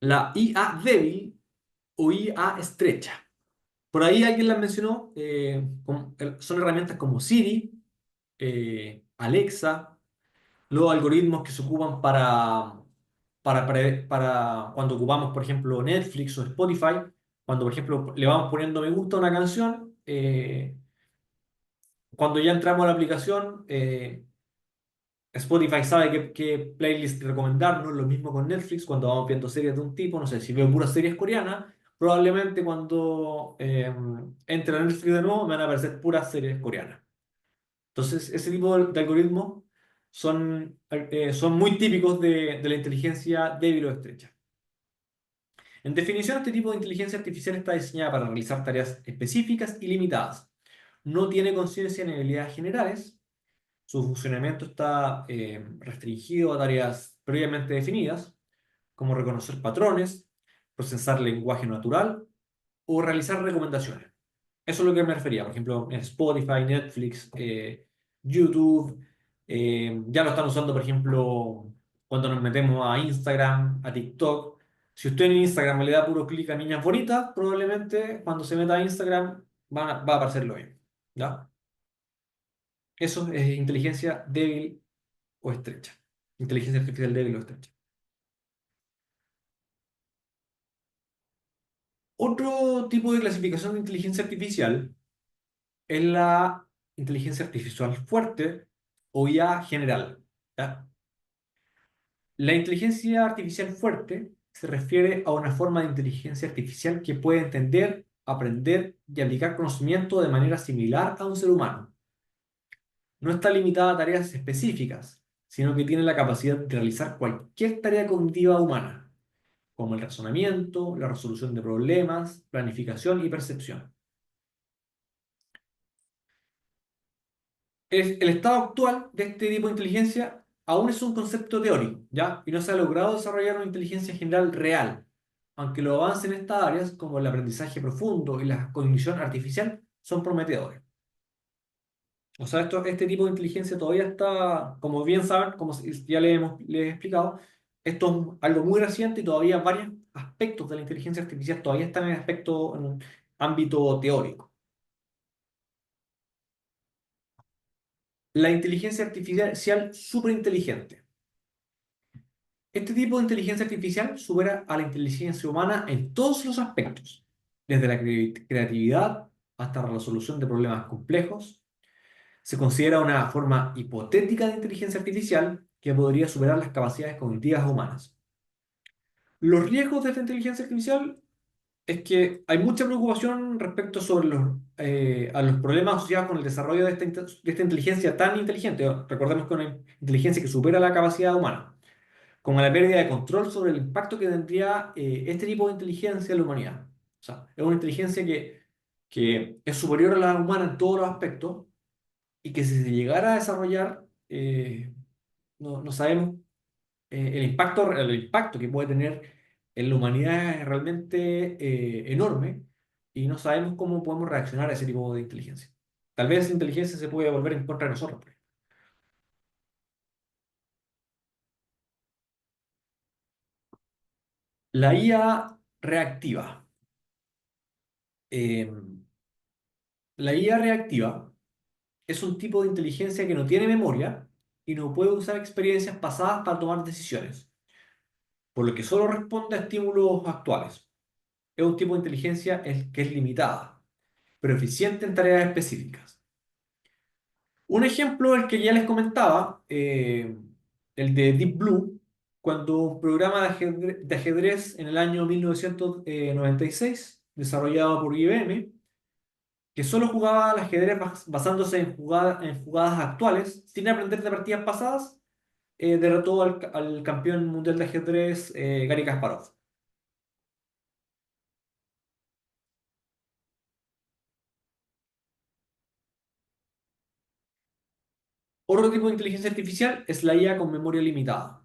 La IA débil o IA estrecha. Por ahí alguien las mencionó, son herramientas como Siri, Alexa, los algoritmos que se ocupan para cuando ocupamos, por ejemplo, Netflix o Spotify, cuando, por ejemplo, le vamos poniendo me gusta a una canción, cuando ya entramos a la aplicación, Spotify sabe qué playlist recomendarnos, lo mismo con Netflix, cuando vamos viendo series de un tipo, no sé, si veo puras series coreanas, probablemente cuando entre a Netflix de nuevo me van a aparecer puras series coreanas. Entonces, ese tipo de algoritmos son muy típicos de la inteligencia débil o estrecha. En definición, este tipo de inteligencia artificial está diseñada para realizar tareas específicas y limitadas. No tiene conciencia ni habilidades generales. Su funcionamiento está restringido a tareas previamente definidas, como reconocer patrones, procesar lenguaje natural o realizar recomendaciones. Eso es lo que me refería. Por ejemplo, en Spotify, Netflix, YouTube, ya lo están usando, por ejemplo, cuando nos metemos a Instagram, a TikTok. Si usted en Instagram le da puro clic a niñas bonitas, probablemente cuando se meta a Instagram va a aparecer lo mismo. ¿Ya? Eso es inteligencia débil o estrecha. Inteligencia artificial débil o estrecha. Otro tipo de clasificación de inteligencia artificial es la inteligencia artificial fuerte o IA general. ¿Ya? La inteligencia artificial fuerte se refiere a una forma de inteligencia artificial que puede entender, aprender y aplicar conocimiento de manera similar a un ser humano. No está limitada a tareas específicas, sino que tiene la capacidad de realizar cualquier tarea cognitiva humana, como el razonamiento, la resolución de problemas, planificación y percepción. El estado actual de este tipo de inteligencia aún es un concepto teórico, ¿ya? Y no se ha logrado desarrollar una inteligencia general real, aunque los avances en estas áreas, como el aprendizaje profundo y la cognición artificial, son prometedores. O sea, este tipo de inteligencia todavía está, como bien saben, ya les he explicado, esto es algo muy reciente y todavía varios aspectos de la inteligencia artificial todavía están en ámbito teórico. La inteligencia artificial superinteligente. Este tipo de inteligencia artificial supera a la inteligencia humana en todos los aspectos, desde la creatividad hasta la resolución de problemas complejos. Se considera una forma hipotética de inteligencia artificial que podría superar las capacidades cognitivas humanas. Los riesgos de esta inteligencia artificial es que hay mucha preocupación respecto sobre a los problemas asociados con el desarrollo de esta inteligencia tan inteligente. Recordemos que una inteligencia que supera la capacidad humana, como la pérdida de control sobre el impacto que tendría este tipo de inteligencia en la humanidad. O sea, es una inteligencia que es superior a la humana en todos los aspectos y que si se llegara a desarrollar, no sabemos el impacto que puede tener en la humanidad es realmente enorme y no sabemos cómo podemos reaccionar a ese tipo de inteligencia. Tal vez la inteligencia se puede volver en contra de nosotros, por ejemplo. La IA reactiva. Eh, la IA reactiva es un tipo de inteligencia que no tiene memoria y no puede usar experiencias pasadas para tomar decisiones, por lo que solo responde a estímulos actuales. Es un tipo de inteligencia que es limitada, pero eficiente en tareas específicas. Un ejemplo, el que ya les comentaba, el de Deep Blue, cuando un programa de ajedrez en el año 1996, desarrollado por IBM, que solo jugaba al ajedrez basándose en jugadas actuales, sin aprender de partidas pasadas, derrotó al campeón mundial de ajedrez Garry Kasparov. Otro tipo de inteligencia artificial es la IA con memoria limitada.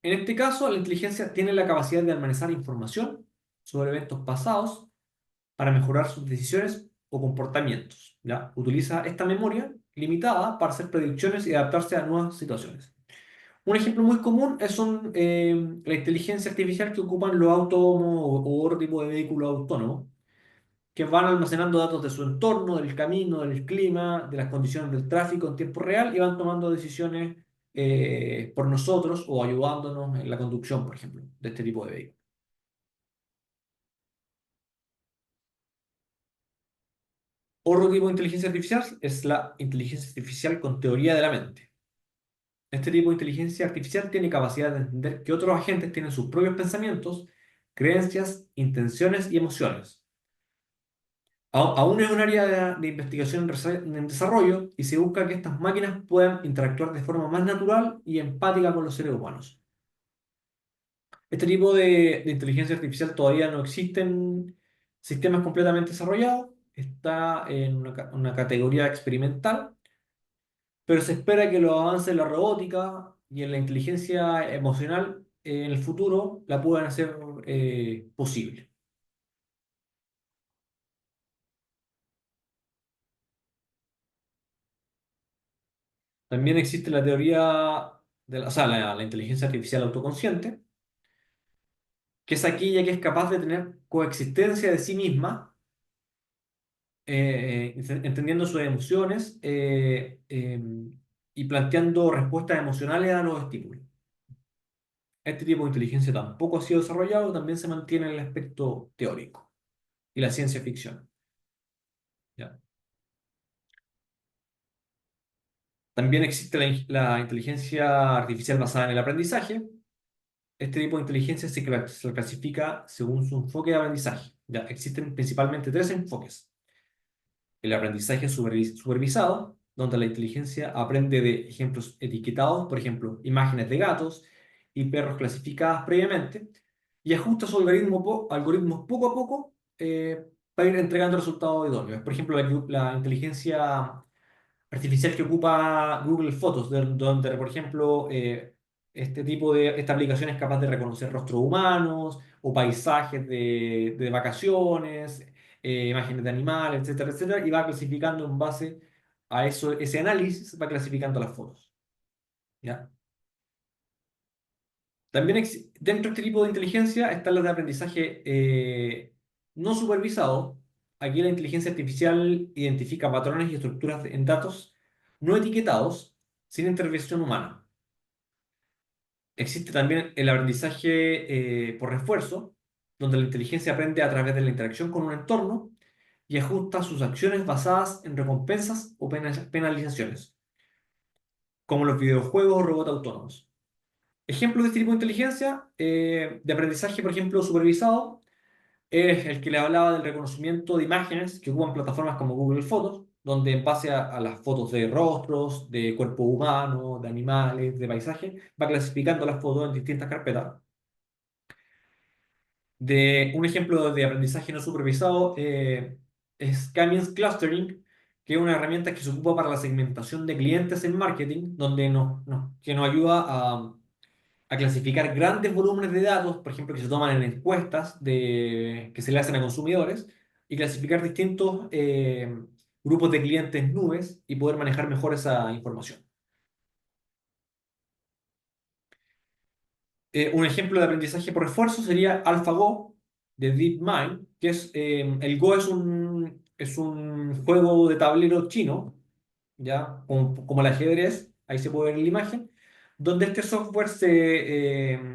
En este caso, la inteligencia tiene la capacidad de almacenar información sobre eventos pasados para mejorar sus decisiones o comportamientos, ¿ya? Utiliza esta memoria limitada para hacer predicciones y adaptarse a nuevas situaciones. Un ejemplo muy común la inteligencia artificial que ocupan los autónomos o otro tipo de vehículos autónomos, que van almacenando datos de su entorno, del camino, del clima, de las condiciones del tráfico en tiempo real y van tomando decisiones por nosotros o ayudándonos en la conducción, por ejemplo, de este tipo de vehículos. Otro tipo de inteligencia artificial es la inteligencia artificial con teoría de la mente. Este tipo de inteligencia artificial tiene capacidad de entender que otros agentes tienen sus propios pensamientos, creencias, intenciones y emociones. Aún es un área de investigación en desarrollo y se busca que estas máquinas puedan interactuar de forma más natural y empática con los seres humanos. Este tipo de inteligencia artificial todavía no existen sistemas completamente desarrollados, está en una categoría experimental, pero se espera que los avances en la robótica y en la inteligencia emocional en el futuro la puedan hacer posible. También existe la teoría o sea, la inteligencia artificial autoconsciente, que es aquella que es capaz de tener coexistencia de sí misma, entendiendo sus emociones y planteando respuestas emocionales a los estímulos. Este tipo de inteligencia tampoco ha sido desarrollado, también se mantiene en el aspecto teórico y la ciencia ficción. ¿Ya? También existe la inteligencia artificial basada en el aprendizaje. Este tipo de inteligencia se clasifica según su enfoque de aprendizaje. ¿Ya? Existen principalmente tres enfoques. El aprendizaje supervisado, donde la inteligencia aprende de ejemplos etiquetados, por ejemplo, imágenes de gatos y perros clasificadas previamente, y ajusta su algoritmos poco a poco para ir entregando resultados idóneos. Por ejemplo, la inteligencia artificial que ocupa Google Fotos, donde, por ejemplo, esta aplicación es capaz de reconocer rostros humanos o paisajes de vacaciones, imágenes de animales, etcétera, etcétera, y va clasificando en base a eso, ese análisis, va clasificando las fotos. ¿Ya? También dentro de este tipo de inteligencia están las de aprendizaje no supervisado. Aquí la inteligencia artificial identifica patrones y estructuras en datos no etiquetados sin intervención humana. Existe también el aprendizaje por refuerzo, donde la inteligencia aprende a través de la interacción con un entorno y ajusta sus acciones basadas en recompensas o penalizaciones, como los videojuegos o robots autónomos. Ejemplo de este tipo de inteligencia, de aprendizaje, por ejemplo, supervisado, es el que le hablaba del reconocimiento de imágenes que ocupan plataformas como Google Fotos, donde en base a las fotos de rostros, de cuerpos humanos, de animales, de paisajes, va clasificando las fotos en distintas carpetas. De un ejemplo de aprendizaje no supervisado es K-means clustering, que es una herramienta que se ocupa para la segmentación de clientes en marketing, donde que nos ayuda a clasificar grandes volúmenes de datos, por ejemplo, que se toman en encuestas que se le hacen a consumidores, y clasificar distintos grupos de clientes nubes y poder manejar mejor esa información. Un ejemplo de aprendizaje por esfuerzo sería AlphaGo de DeepMind, que el Go es un juego de tablero chino, ¿ya? Como el ajedrez, ahí se puede ver en la imagen, donde este software se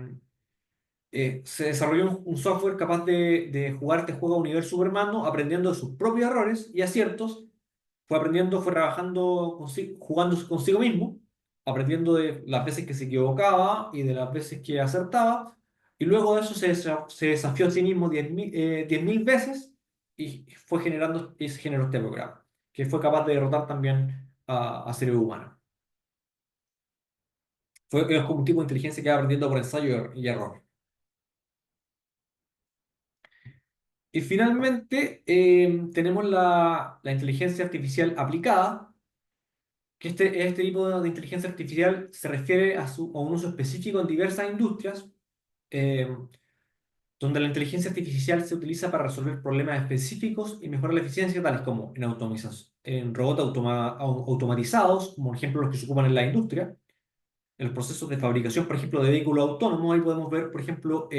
desarrolló un software capaz de jugar este juego a un nivel supermano, aprendiendo de sus propios errores y aciertos, fue aprendiendo, fue trabajando, jugando consigo mismo, aprendiendo de las veces que se equivocaba y de las veces que acertaba, y luego de eso se desafió a sí mismo 10.000 veces y y se generó este programa, que fue capaz de derrotar también a seres humanos. Es como un tipo de inteligencia que va aprendiendo por ensayo y error. Y finalmente tenemos la inteligencia artificial aplicada, que este tipo de inteligencia artificial se refiere a un uso específico en diversas industrias, eh, donde la inteligencia artificial se utiliza para resolver problemas específicos y mejorar la eficiencia, tales como en robots automatizados, como por ejemplo los que se ocupan en la industria, en los procesos de fabricación, por ejemplo, de vehículos autónomos. Ahí podemos ver, por ejemplo,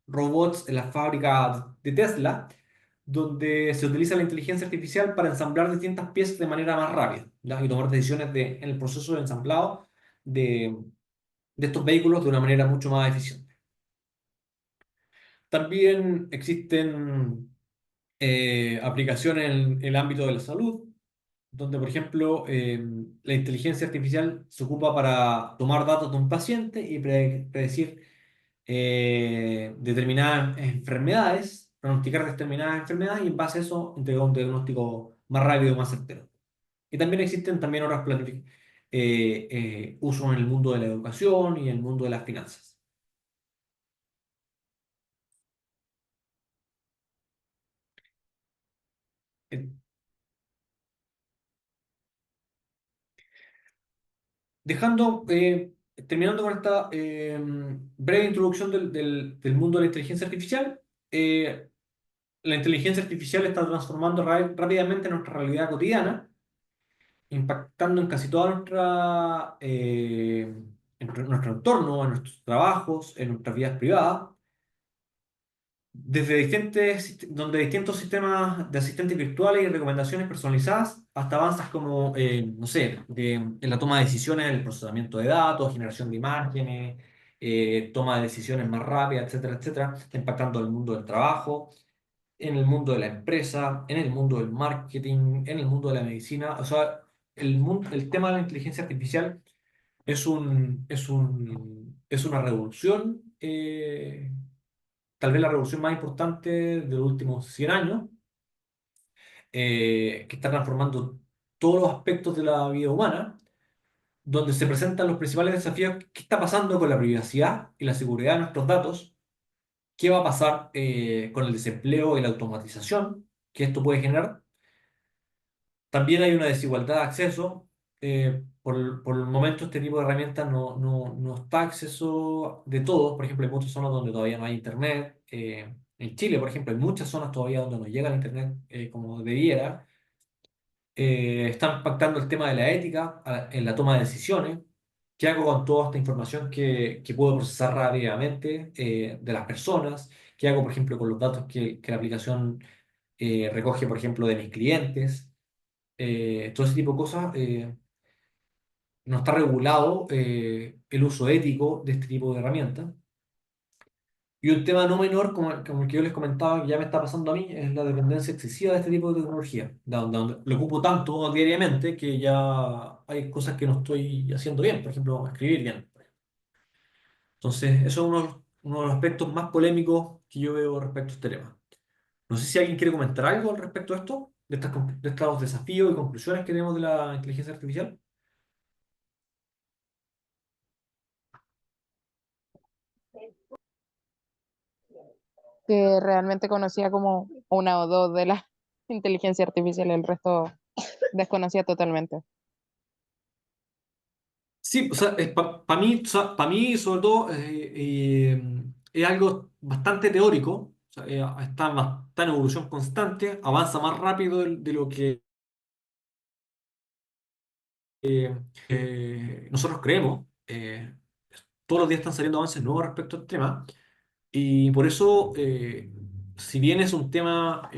robots en la fábrica de Tesla, donde se utiliza la inteligencia artificial para ensamblar distintas piezas de manera más rápida, ¿ya? Y tomar decisiones en el proceso de ensamblado de, de estos vehículos de una manera mucho más eficiente. También existen aplicaciones en el ámbito de la salud, donde, por ejemplo, la inteligencia artificial se ocupa para tomar datos de un paciente y predecir determinadas enfermedades, pronosticar determinadas enfermedades y en base a eso entregar un diagnóstico más rápido y más certero. Y también existen también otros usos en el mundo de la educación y en el mundo de las finanzas. Eh, Dejando, terminando con esta breve introducción del mundo de la inteligencia artificial, eh, la inteligencia artificial está transformando rápidamente nuestra realidad cotidiana, impactando en casi toda nuestro entorno, en nuestros trabajos, en nuestras vidas privadas, donde distintos sistemas de asistentes virtuales y recomendaciones personalizadas, hasta avances como, no sé, en la toma de decisiones, el procesamiento de datos, generación de imágenes, toma de decisiones más rápidas, etcétera, etcétera, está impactando el mundo del trabajo, en el mundo de la empresa, en el mundo del marketing, en el mundo de la medicina. O sea, el tema de la inteligencia artificial es una revolución, tal vez la revolución más importante de los últimos 100 años, que está transformando todos los aspectos de la vida humana, donde se presentan los principales desafíos. ¿Qué está pasando con la privacidad y la seguridad de nuestros datos? ¿Qué va a pasar con el desempleo y la automatización que esto puede generar? También hay una desigualdad de acceso. Por el momento, este tipo de herramientas no está a acceso de todos. Por ejemplo, hay muchas zonas donde todavía no hay internet. En Chile, por ejemplo, hay muchas zonas todavía donde no llega el internet como debiera. Está impactando el tema de la ética en la toma de decisiones. ¿Qué hago con toda esta información que puedo procesar rápidamente de las personas? ¿Qué hago, por ejemplo, con los datos que la aplicación recoge, por ejemplo, de mis clientes? Todo ese tipo de cosas. No está regulado el uso ético de este tipo de herramientas. Y un tema no menor, como el que yo les comentaba, que ya me está pasando a mí, es la dependencia excesiva de este tipo de tecnología, donde lo ocupo tanto diariamente que ya hay cosas que no estoy haciendo bien, por ejemplo, escribir bien. Entonces, eso es uno de los aspectos más polémicos que yo veo respecto a este tema. No sé si alguien quiere comentar algo al respecto de esto, de estos desafíos y conclusiones que tenemos de la inteligencia artificial. Que realmente conocía como una o dos de la inteligencia artificial, el resto desconocía totalmente. Sí, o sea, para mí, pa mí, sobre todo, es algo bastante teórico, o sea, está en evolución constante, avanza más rápido de lo que nosotros creemos. Todos los días están saliendo avances nuevos respecto al tema, y por eso, si bien es un tema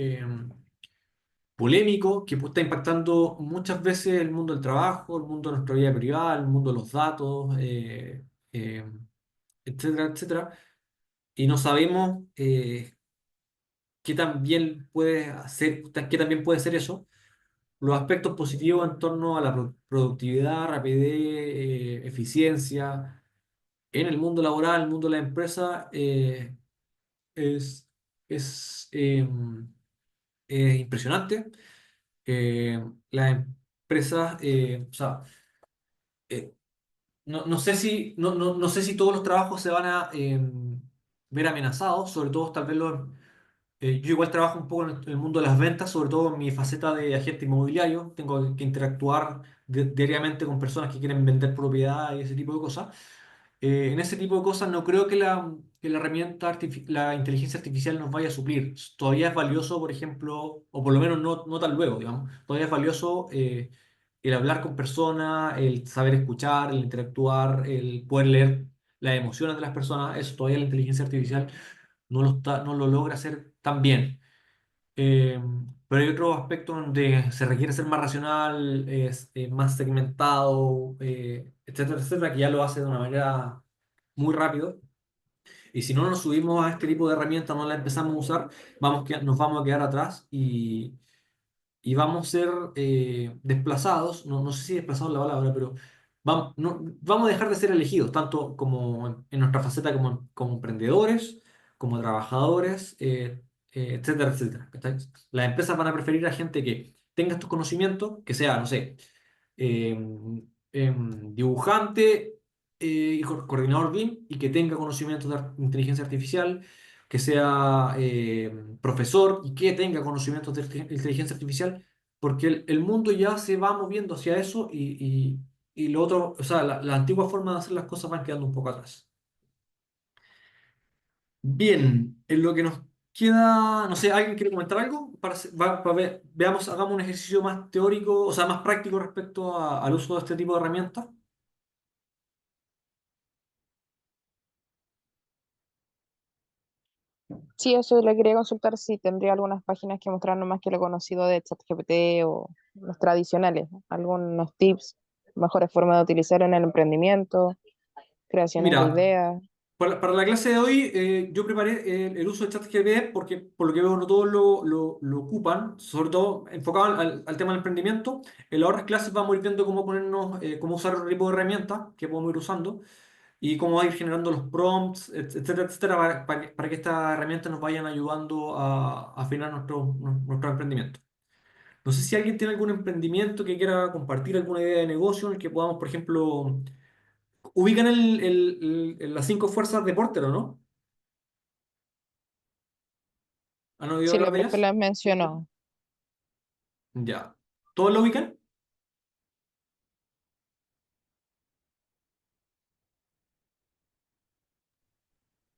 polémico que está impactando muchas veces el mundo del trabajo, el mundo de nuestra vida privada, el mundo de los datos, eh, etcétera, etcétera, y no sabemos qué tan bien puede hacer, qué tan bien puede ser eso. Los aspectos positivos en torno a la productividad, rapidez, eficiencia en el mundo laboral, el mundo de la empresa, es, es, impresionante. Las empresas, o sea, eh, no sé si, no sé si todos los trabajos se van a ver amenazados, sobre todo tal vez yo igual trabajo un poco en el mundo de las ventas, sobre todo en mi faceta de agente inmobiliario. Tengo que interactuar diariamente con personas que quieren vender propiedad y ese tipo de cosas. En ese tipo de cosas no creo que la la inteligencia artificial nos vaya a suplir. Todavía es valioso, por ejemplo, o por lo menos no tan luego, digamos, todavía es valioso el hablar con personas, el saber escuchar, el interactuar, el poder leer las emociones de las personas. Eso todavía la inteligencia artificial no lo logra hacer tan bien. Eh, pero hay otros aspectos donde se requiere ser más racional, más segmentado, etcétera, etcétera, que ya lo hace de una manera muy rápido. Y si no nos subimos a este tipo de herramientas, no las empezamos a usar, nos vamos a quedar atrás y vamos a ser desplazados, no sé si desplazados es la palabra, pero vamos a dejar de ser elegidos, tanto como en nuestra faceta como emprendedores, como trabajadores, etcétera, etcétera. ¿Cachai? Las empresas van a preferir a gente que tenga estos conocimientos, que sea, no sé, eh, dibujante y coordinador BIM y que tenga conocimientos de inteligencia artificial, que sea profesor y que tenga conocimientos de inteligencia artificial, porque el mundo ya se va moviendo hacia eso y lo otro, o sea, la antigua forma de hacer las cosas van quedando un poco atrás. Bien, en lo que nos queda, no sé, ¿alguien quiere comentar algo? Veamos, hagamos un ejercicio más teórico, o sea, más práctico respecto al uso de este tipo de herramientas. Sí, eso le quería consultar si tendría algunas páginas que mostraran más que lo conocido de ChatGPT o los tradicionales, ¿no? Algunos tips, mejores formas de utilizar en el emprendimiento, creaciones de Mira, ideas. para la clase de hoy yo preparé el uso de ChatGPT porque por lo que veo no todos lo ocupan, sobre todo enfocado al tema del emprendimiento. En las otras clases vamos a ir viendo cómo ponernos, cómo usar otro tipo de herramientas que podemos ir usando y cómo ir generando los prompts, etcétera, etcétera, para que estas herramientas nos vayan ayudando a afinar nuestro emprendimiento. No sé si alguien tiene algún emprendimiento que quiera compartir alguna idea de negocio en el que podamos, por ejemplo, ubican las cinco fuerzas de Porter, ¿o no? ¿Han oído Sí, hablar el de profe ellas? las mencionó. Ya. ¿Todos lo ubican?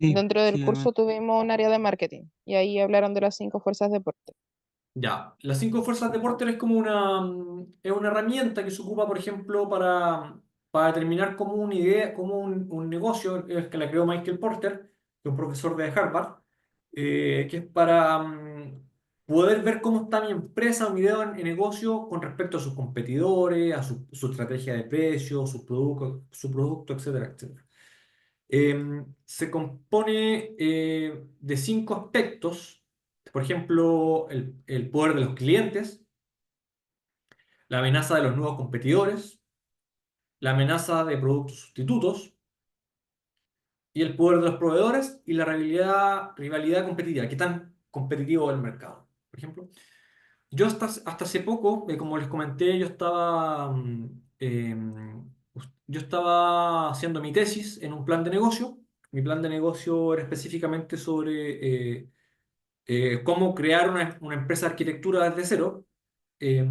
Sí, Dentro del sí, hermano. curso tuvimos un área de marketing y ahí hablaron de las 5 fuerzas de deporte. Ya. Las cinco fuerzas de Porter es como es una herramienta que se ocupa, por ejemplo, para determinar cómo una idea, cómo un negocio, es que la creó Michael Porter, que es un profesor de Harvard, que es para poder ver cómo está mi empresa o mi idea en negocio con respecto a sus competidores, a su estrategia de precios, su producto, etcétera, etcétera. Se compone de cinco aspectos, por ejemplo, el poder de los clientes, la amenaza de los nuevos competidores, la amenaza de productos sustitutos, y el poder de los proveedores y la rivalidad competitiva, qué tan competitivo es el mercado. Por ejemplo, yo hasta hace poco, como les comenté, yo estaba haciendo mi tesis en un plan de negocio. Mi plan de negocio era específicamente sobre cómo crear una empresa de arquitectura desde cero. Eh,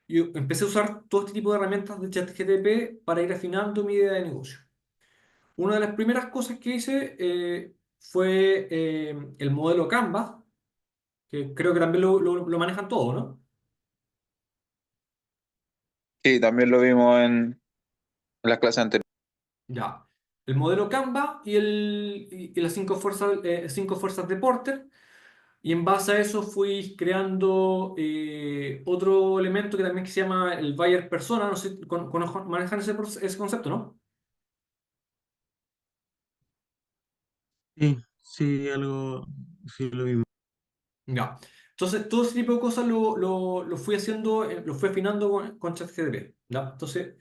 y empecé a usar todo este tipo de herramientas de ChatGPT para ir afinando mi idea de negocio. Una de las primeras cosas que hice fue el modelo Canvas, que creo que también lo manejan todo, ¿no? Sí, también lo vimos en las clases anteriores. Ya. El modelo Canva y las cinco fuerzas de Porter. Y en base a eso fui creando otro elemento que también que se llama el buyer persona. No sé, manejan ese concepto, ¿no? Sí, sí, algo, sí lo vimos. Ya. Entonces, todo ese tipo de cosas lo fui haciendo, lo fui afinando con ChatGPT. ¿Ya? Entonces,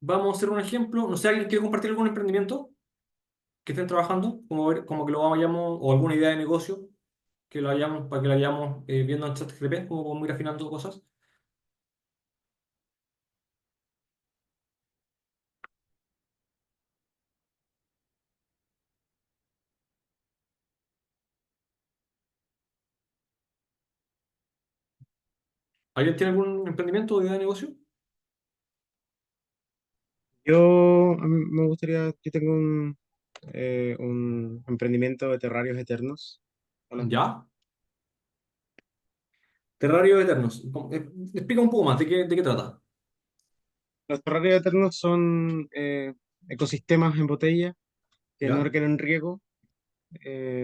vamos a hacer un ejemplo. No sé, ¿alguien quiere compartir algún emprendimiento que estén trabajando? Como que lo vayamos, o alguna idea de negocio que lo hayamos, para que lo vayamos viendo en ChatGPT, como podemos ir afinando cosas. ¿Alguien tiene algún emprendimiento o idea de negocio? A mí me gustaría, yo tengo un emprendimiento de terrarios eternos. Hola. ¿Ya? Terrario Eternos. Explica un poco más de qué trata. Los terrarios eternos son ecosistemas en botella que no ¿Ya? requieren riego,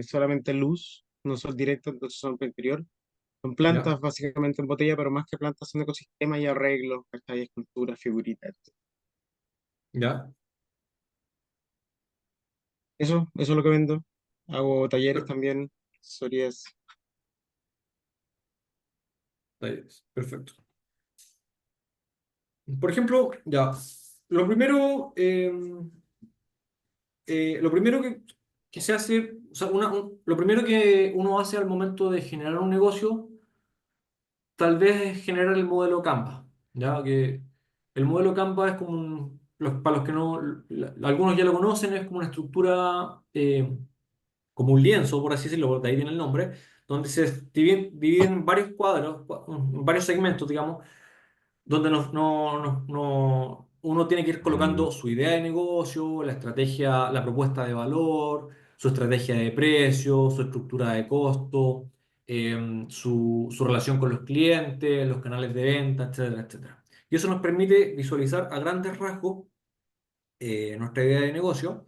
solamente luz, no sol directo, entonces son interior. Son ¿Ya? plantas básicamente en botella, pero más que plantas son ecosistemas y arreglos, ¿cachai? Esculturas, figuritas. ¿Ya? Eso es lo que vendo. Hago talleres Per- también, asesorías. Talleres. Perfecto. Por ejemplo, ya. Lo primero, lo primero que se hace, o sea, lo primero que uno hace al momento de generar un negocio, tal vez es generar el modelo Canva. ¿Ya? Que el modelo Canva es como para los que no, algunos ya lo conocen, es como una estructura como un lienzo, por así decirlo, de ahí viene el nombre, donde se dividen en varios cuadros, en varios segmentos, digamos, donde uno tiene que ir colocando su idea de negocio, la estrategia, la propuesta de valor, su estrategia de precio, su estructura de costo, su relación con los clientes, los canales de venta, etcétera, etcétera. Y eso nos permite visualizar a grandes rasgos nuestra idea de negocio.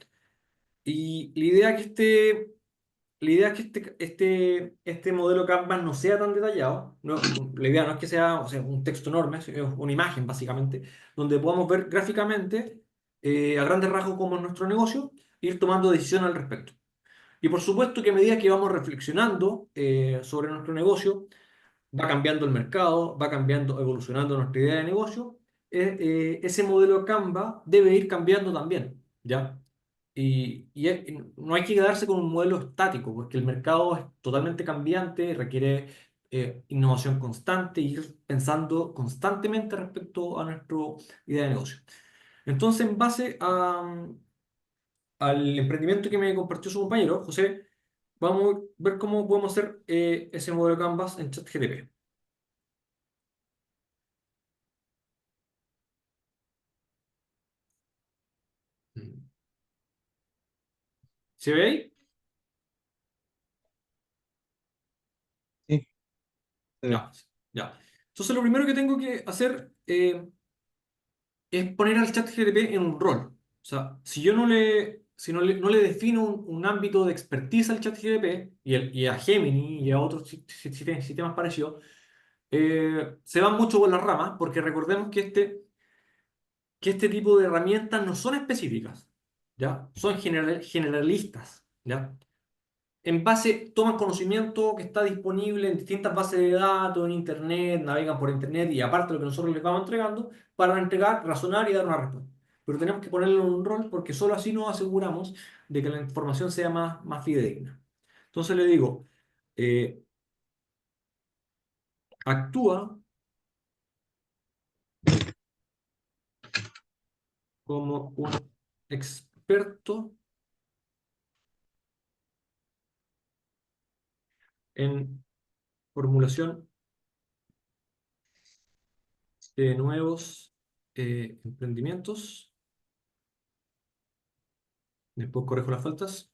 Y la idea es que este modelo Canvas no sea tan detallado. La idea no es que sea, o sea, un texto enorme, es una imagen básicamente, donde podamos ver gráficamente a grandes rasgos cómo es nuestro negocio e ir tomando decisiones al respecto. Y por supuesto que a medida que vamos reflexionando sobre nuestro negocio, va cambiando el mercado, va cambiando, evolucionando nuestra idea de negocio, ese modelo Canva debe ir cambiando también, ¿ya? Y no hay que quedarse con un modelo estático, porque el mercado es totalmente cambiante, requiere innovación constante y ir pensando constantemente respecto a nuestra idea de negocio. Entonces, en base al emprendimiento que me compartió su compañero, José, vamos a ver cómo podemos hacer ese modelo Canvas en ChatGPT. ¿Se ve ahí? Sí, se ve. Ya, ya. Entonces lo primero que tengo que hacer es poner al chat GTP en un rol. O sea, si yo no le defino un ámbito de expertise al chat GTP y a Gemini y a otros sistemas parecidos, se van mucho por las ramas porque recordemos que este tipo de herramientas no son específicas, ¿ya? Son generalistas, ¿ya? En base, toman conocimiento que está disponible en distintas bases de datos, en Internet, navegan por Internet y aparte de lo que nosotros les vamos entregando, para entregar, razonar y dar una respuesta. pero tenemos que ponerlo en un rol porque solo así nos aseguramos de que la información sea más fidedigna. Entonces le digo, actúa como un experto en formulación de nuevos emprendimientos. Después corrijo las faltas.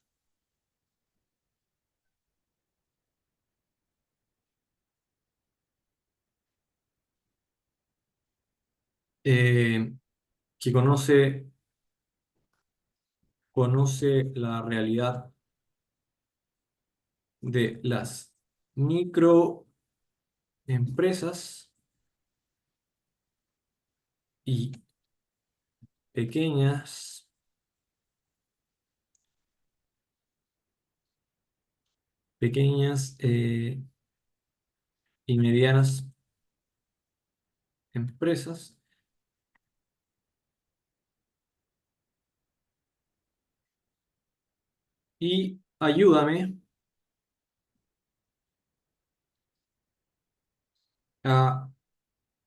Que conoce la realidad de las microempresas y pequeñas y medianas empresas y ayúdame a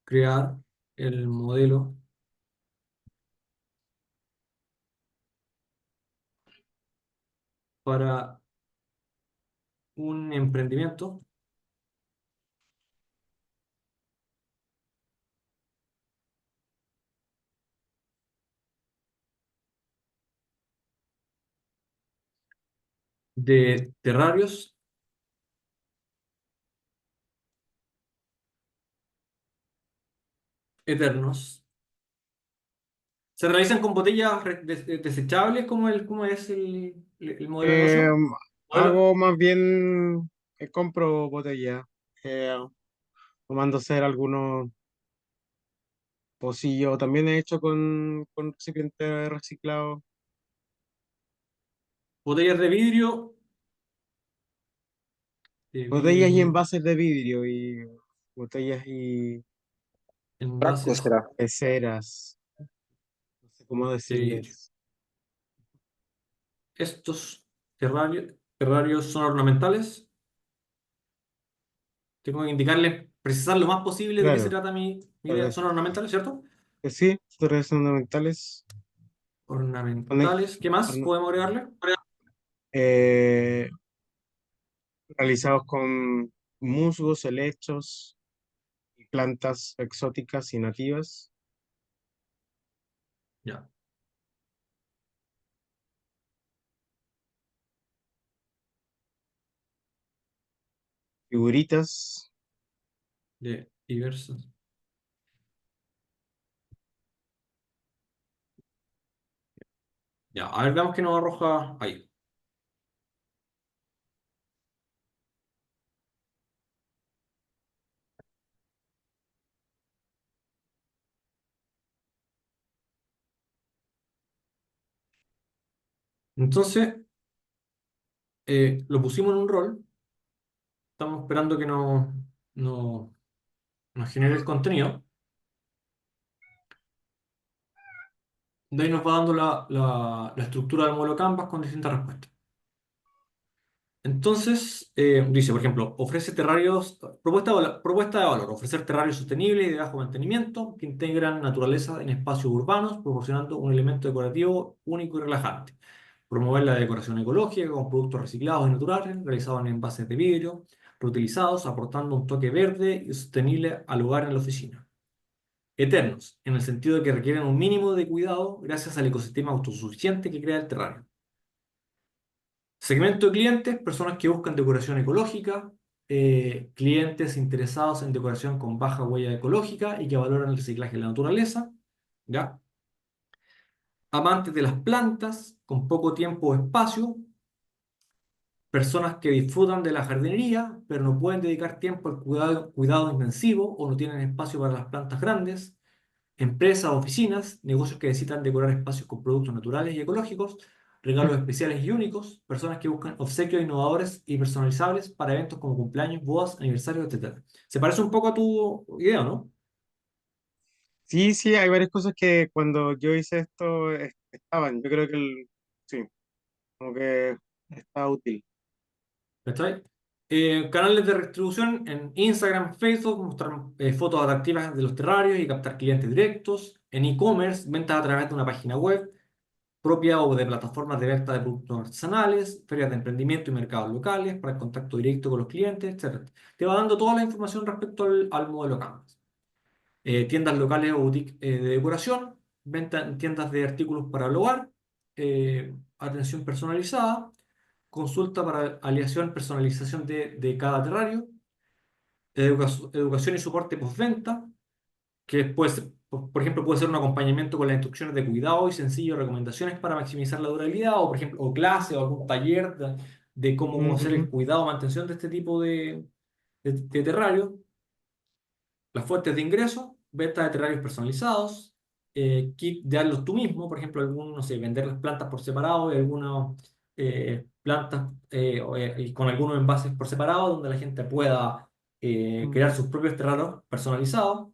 crear el modelo para un emprendimiento de terrarios eternos. Se realizan con botellas desechables, ¿cómo es el modelo de Eh, negocio? Ahora, Hago más bien, compro botella, o mando a hacer algunos pocillos. También he hecho con recipientes reciclados. botellas de Botellas y vidrio, envases de vidrio y botellas y Frasco envases será. peceras, no sé cómo de vidrio. decirles. Estos terrarios son ornamentales. Tengo que indicarles, precisar lo más posible de qué se Claro, trata mi idea. claro. Son ornamentales, ¿cierto? Sí, tres fundamentales. Pone- Ornamentales. ¿Qué más orna- podemos agregarle? eh, realizados con musgos, helechos y plantas exóticas y nativas, Ya, figuritas. de diversas. Ya, a ver, veamos qué nos arroja ahí. Entonces, lo pusimos en un rol. Estamos esperando que no- nos genere el contenido. De ahí nos va dando la estructura del modelo Canvas con distintas respuestas. Entonces, dice, por ejemplo, ofrece terrarios, propuesta de valor, ofrecer terrarios sostenibles y de bajo mantenimiento que integran naturaleza en espacios urbanos, proporcionando un elemento decorativo único y relajante. Promover la decoración ecológica con productos reciclados y naturales, realizados en envases de vidrio, reutilizados, aportando un toque verde y sostenible al hogar en la oficina. Eternos, en el sentido de que requieren un mínimo de cuidado gracias al ecosistema autosuficiente que crea el terrario. Segmento de clientes, personas que buscan decoración ecológica, clientes interesados en decoración con baja huella ecológica y que valoran el reciclaje de la naturaleza, ¿ya? Amantes de las plantas, con poco tiempo o espacio, personas que disfrutan de la jardinería, pero no pueden dedicar tiempo al cuidado intensivo o no tienen espacio para las plantas grandes, empresas, oficinas, negocios que necesitan decorar espacios con productos naturales y ecológicos, regalos especiales y únicos, personas que buscan obsequios innovadores y personalizables para eventos como cumpleaños, bodas, aniversarios, etcétera. Se parece un poco a tu idea, ¿no? Sí, sí, hay varias cosas que cuando yo hice esto estaban. Yo creo que sí, como que está útil. ¿Cachai? Canales de distribución en Instagram, Facebook, mostrar fotos atractivas de los terrarios y captar clientes directos. En e-commerce, ventas a través de una página web propia o de plataformas de venta de productos artesanales, ferias de emprendimiento y mercados locales para el contacto directo con los clientes, etcétera. Te va dando toda la información respecto al modelo Canvas. Tiendas locales o boutiques de decoración, venta en tiendas de artículos para el hogar, atención personalizada, consulta para alineación, personalización de cada terrario, educación y soporte postventa, que puede ser, por ejemplo, puede ser un acompañamiento con las instrucciones de cuidado y sencillas recomendaciones para maximizar la durabilidad, o por ejemplo, o clase o algún taller de cómo hacer el Ujú. cuidado o mantención de este tipo de terrarios. Las fuentes de ingresos, venta de terrarios personalizados, kit de hazlos tú mismo, por ejemplo, no sé, vender las plantas por separado y algunas plantas y con algunos envases por separado, donde la gente pueda crear sus propios terrarios personalizados,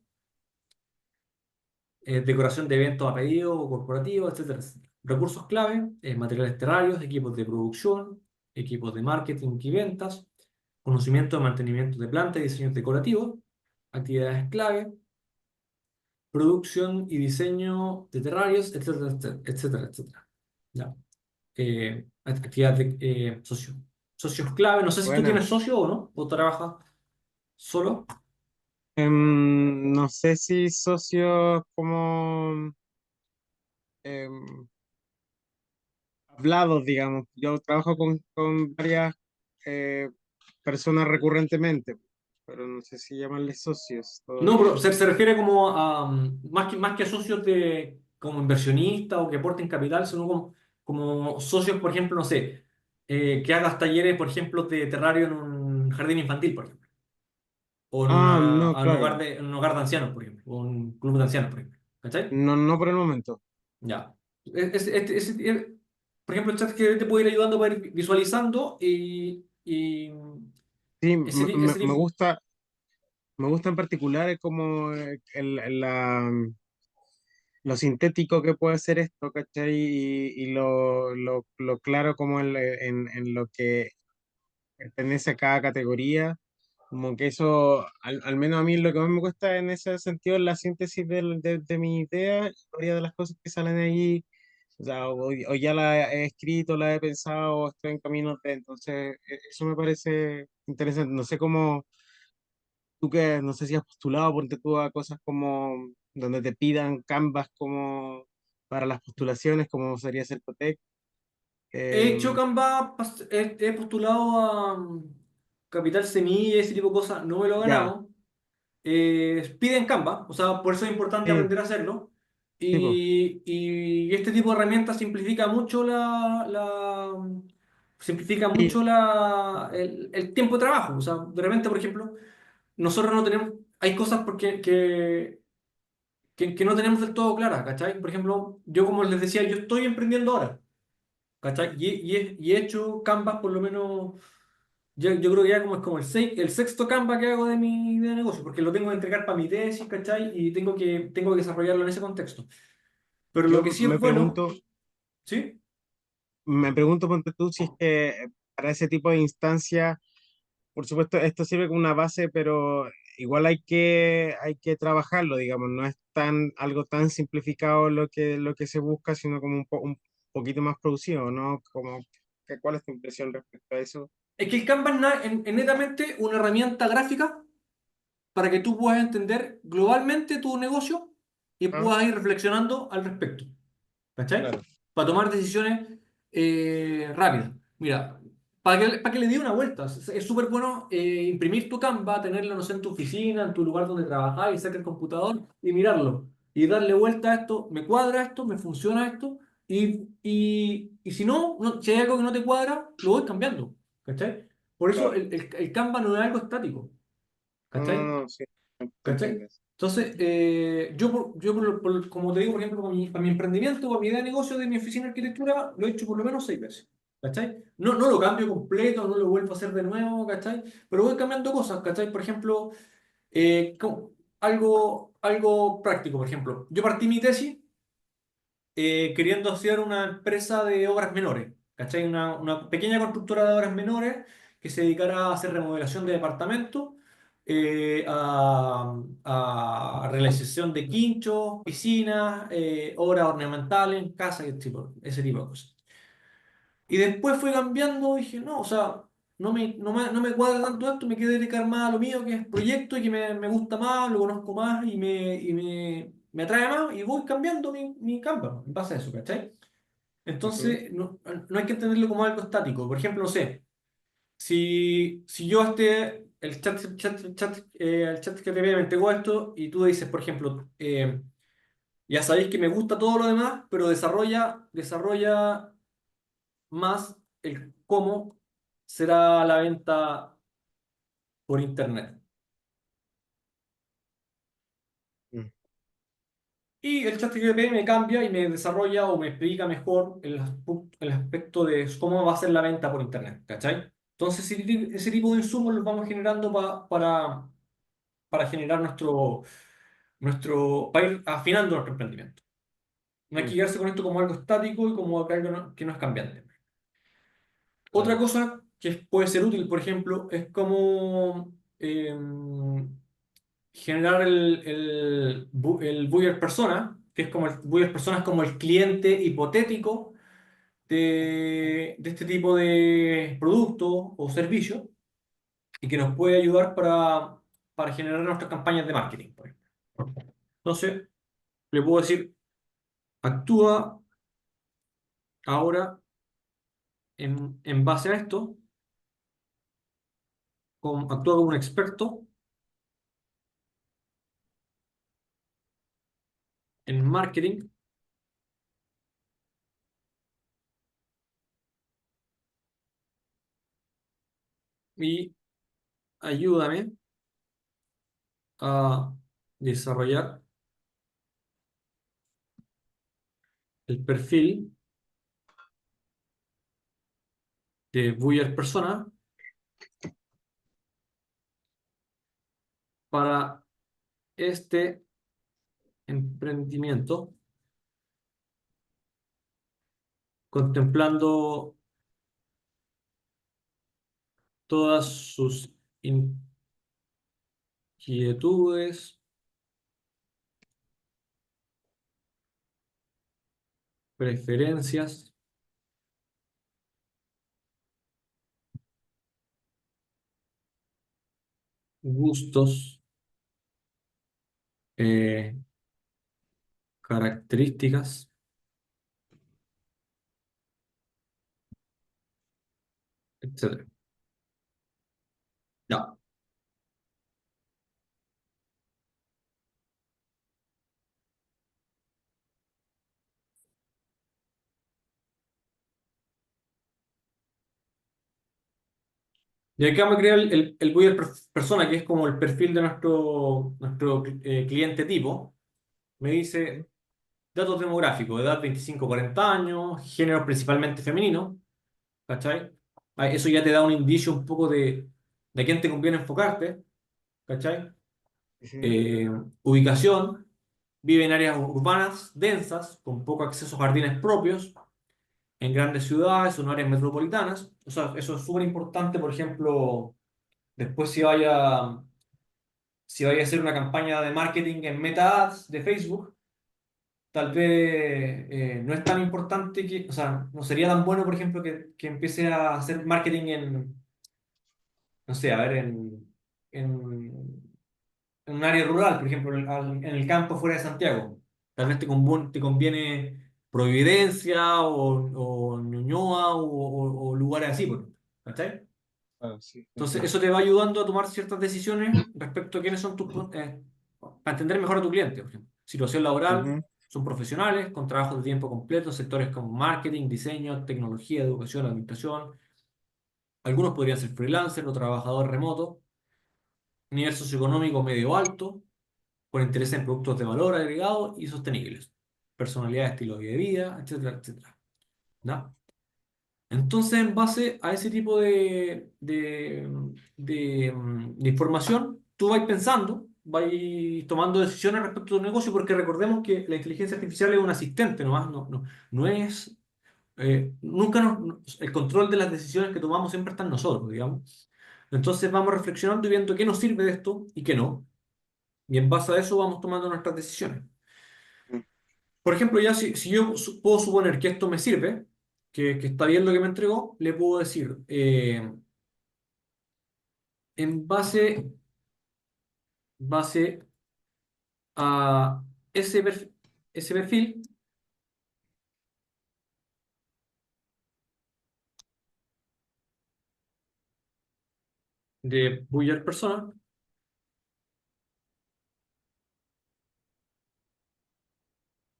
decoración de eventos a pedido o corporativo, etcétera, etcétera. Recursos clave, materiales terrarios, equipos de producción, equipos de marketing y ventas, conocimiento de mantenimiento de plantas y diseños decorativos, actividades clave, producción y diseño de terrarios, etcétera, etcétera, etcétera, etcétera. Ya. Actividades de socios clave. No sé si tú Buena. tienes socio o no, o trabajas solo. No sé si socios como em, hablados, digamos. Yo trabajo con varias eh, personas recurrentemente, pero no sé si llamarles socios No, todavía. pero se refiere como a más que a socios como inversionistas o que aporten capital, sino como socios, por ejemplo, no sé, que hagas talleres, por ejemplo, de terrario en un jardín infantil, por ejemplo, o Ah, no, en claro. un hogar de ancianos, por ejemplo, o un club de ancianos, por ejemplo. ¿Cachai? No, no por el momento. Ya. Por ejemplo, el chat que te puede ir ayudando para ir visualizando y Sí, ese me tipo. me gusta en particular como lo sintético que puede ser esto, ¿cachai? Y lo claro como en lo que pertenece a cada categoría. Como que eso, al menos a mí lo que más me cuesta en ese sentido es la síntesis de mi idea y varias de las cosas que salen allí. O sea, o ya la he escrito, la he pensado, o estoy en camino de. Entonces, eso me parece interesante. No sé cómo, tú que, no sé si has postulado, ponte tú a cosas como donde te pidan Canvas como para las postulaciones, como sería Cercotec. He hecho Eh, Canva, he postulado a Capital Semilla, ese tipo de cosas, no me lo he ya, ganado. Piden Canva, o sea, por eso es importante sí, aprender a hacerlo. sí, po. Y este tipo de herramientas simplifica Sí, mucho el tiempo de trabajo. O sea, de repente, por ejemplo, nosotros no tenemos, hay cosas que no tenemos del todo claras, ¿cachai? Por ejemplo, yo como les decía, yo estoy emprendiendo ahora, ¿cachai? Y he hecho Canvas por lo menos, yo creo que ya como es como el sexto Canva que hago de mi de negocio, porque lo tengo que entregar para mi tesis, ¿cachai? Y tengo que desarrollarlo en ese contexto. Pero lo yo que sí es bueno, ¿sí? me pregunto, ponte tú, si es que para ese tipo de instancias, por supuesto, esto sirve como una base, pero igual hay que trabajarlo, digamos, no es algo tan simplificado lo que se busca, sino como un poquito más producido, ¿no? Como, ¿cuál es tu impresión respecto a eso? Es que el Canva es netamente una herramienta gráfica para que tú puedas entender globalmente tu negocio y Ah, puedas ir reflexionando al respecto. ¿Cachai? claro. Para tomar decisiones rápidas. Mira, para que le dé una vuelta. Es súper bueno imprimir tu Canva, tenerlo, no sé, en tu oficina, en tu lugar donde trabajas y sacar el computador y mirarlo. Y darle vuelta a esto, me cuadra esto, me funciona esto. Y si si hay algo que no te cuadra, lo voy cambiando. ¿Cachai? Por eso Claro. el Canva no es algo estático. ¿Cachai? Ah, sí, se ¿Cachai? entiende. Entonces, como te digo, por ejemplo, para mi emprendimiento, para mi idea de negocio de mi oficina de arquitectura, lo he hecho por lo menos 6 veces. ¿Cachai? No lo cambio completo, no lo vuelvo a hacer de nuevo, ¿cachai? Pero voy cambiando cosas, ¿cachai? Por ejemplo, algo, algo práctico, por ejemplo. Yo partí mi tesis queriendo hacer una empresa de obras menores, ¿cachai? Una pequeña constructora de obras menores que se dedicara a hacer remodelación de departamentos, a realización de quinchos, piscinas, obras ornamentales en casa, ese tipo de cosas. Y después fue cambiando, dije, no, o sea, no me cuadra tanto esto, me quiero dedicar más a lo mío, que es proyecto, y que me gusta más, lo conozco más me atrae más, y voy cambiando mi campo en base a eso, ¿cachai? Ujú. Entonces, no hay que entenderlo como algo estático. Por ejemplo, no sé, si yo el chat que te me entregó esto, y tú dices, por ejemplo, ya sabéis que me gusta todo lo demás, pero desarrolla más el cómo será la venta por internet. Mm. Y el ChatGPT me cambia y me desarrolla o me explica mejor el aspecto de cómo va a ser la venta por internet, ¿cachai? Entonces, ese tipo de insumos los vamos generando para generar para ir afinando nuestro emprendimiento. No hay que Mm. quedarse con esto como algo estático y como algo que no es cambiante. Otra Claro. cosa que puede ser útil, por ejemplo, es como generar el buyer persona, que es como el buyer persona es como el cliente hipotético de este tipo de producto o servicio y que nos puede ayudar para generar nuestras campañas de marketing, por ejemplo. Entonces, le puedo decir, actúa ahora en base a esto, actúa como un experto en marketing y ayúdame a desarrollar el perfil de buyer persona para este emprendimiento, contemplando todas sus inquietudes, preferencias, gustos, eh, características, etcétera. Ya. Y acá me crea el buyer persona, que es como el perfil de nuestro cliente tipo. Me dice datos demográficos, edad 25 a 40 años, género principalmente femenino, ¿cachai? Eso ya te da un indicio un poco de a quién te conviene enfocarte, ¿cachai? Ujú. Eh, Ubicación, vive en áreas urbanas densas, con poco acceso a jardines propios, en grandes ciudades o en áreas metropolitanas. O sea, eso es súper importante, por ejemplo, después si vaya a hacer una campaña de marketing en Meta Ads de Facebook, tal vez no es tan importante o sea, no sería tan bueno, por ejemplo, que empiece a hacer marketing no sé, a ver, en un área rural, por ejemplo, en el campo fuera de Santiago. Tal vez te conviene Providencia o Ñuñoa o lugares así, ¿cachai? Ah, sí, Entonces, entiendo. eso te va ayudando a tomar ciertas decisiones respecto a quiénes son para entender mejor a tu cliente, por ejemplo. Situación laboral, Ujú. son profesionales con trabajos de tiempo completo, sectores como marketing, diseño, tecnología, educación, administración. Algunos podrían ser freelancer o trabajador remoto, nivel socioeconómico medio alto, con interés en productos de valor agregado y sostenibles, personalidad, estilo de vida, etcétera, etcétera. ¿Ya? Entonces, en base a ese tipo de información, tú vas pensando vais tomando decisiones respecto a tu negocio, porque recordemos que la inteligencia artificial es un asistente nomás, no es, nunca el control de las decisiones que tomamos siempre está en nosotros, digamos. Entonces vamos reflexionando y viendo qué nos sirve de esto y qué no, y en base a eso vamos tomando nuestras decisiones. Por ejemplo, ya si yo puedo suponer que esto me sirve, que está bien lo que me entregó, le puedo decir, en base a ese perfil, de Buyer Persona,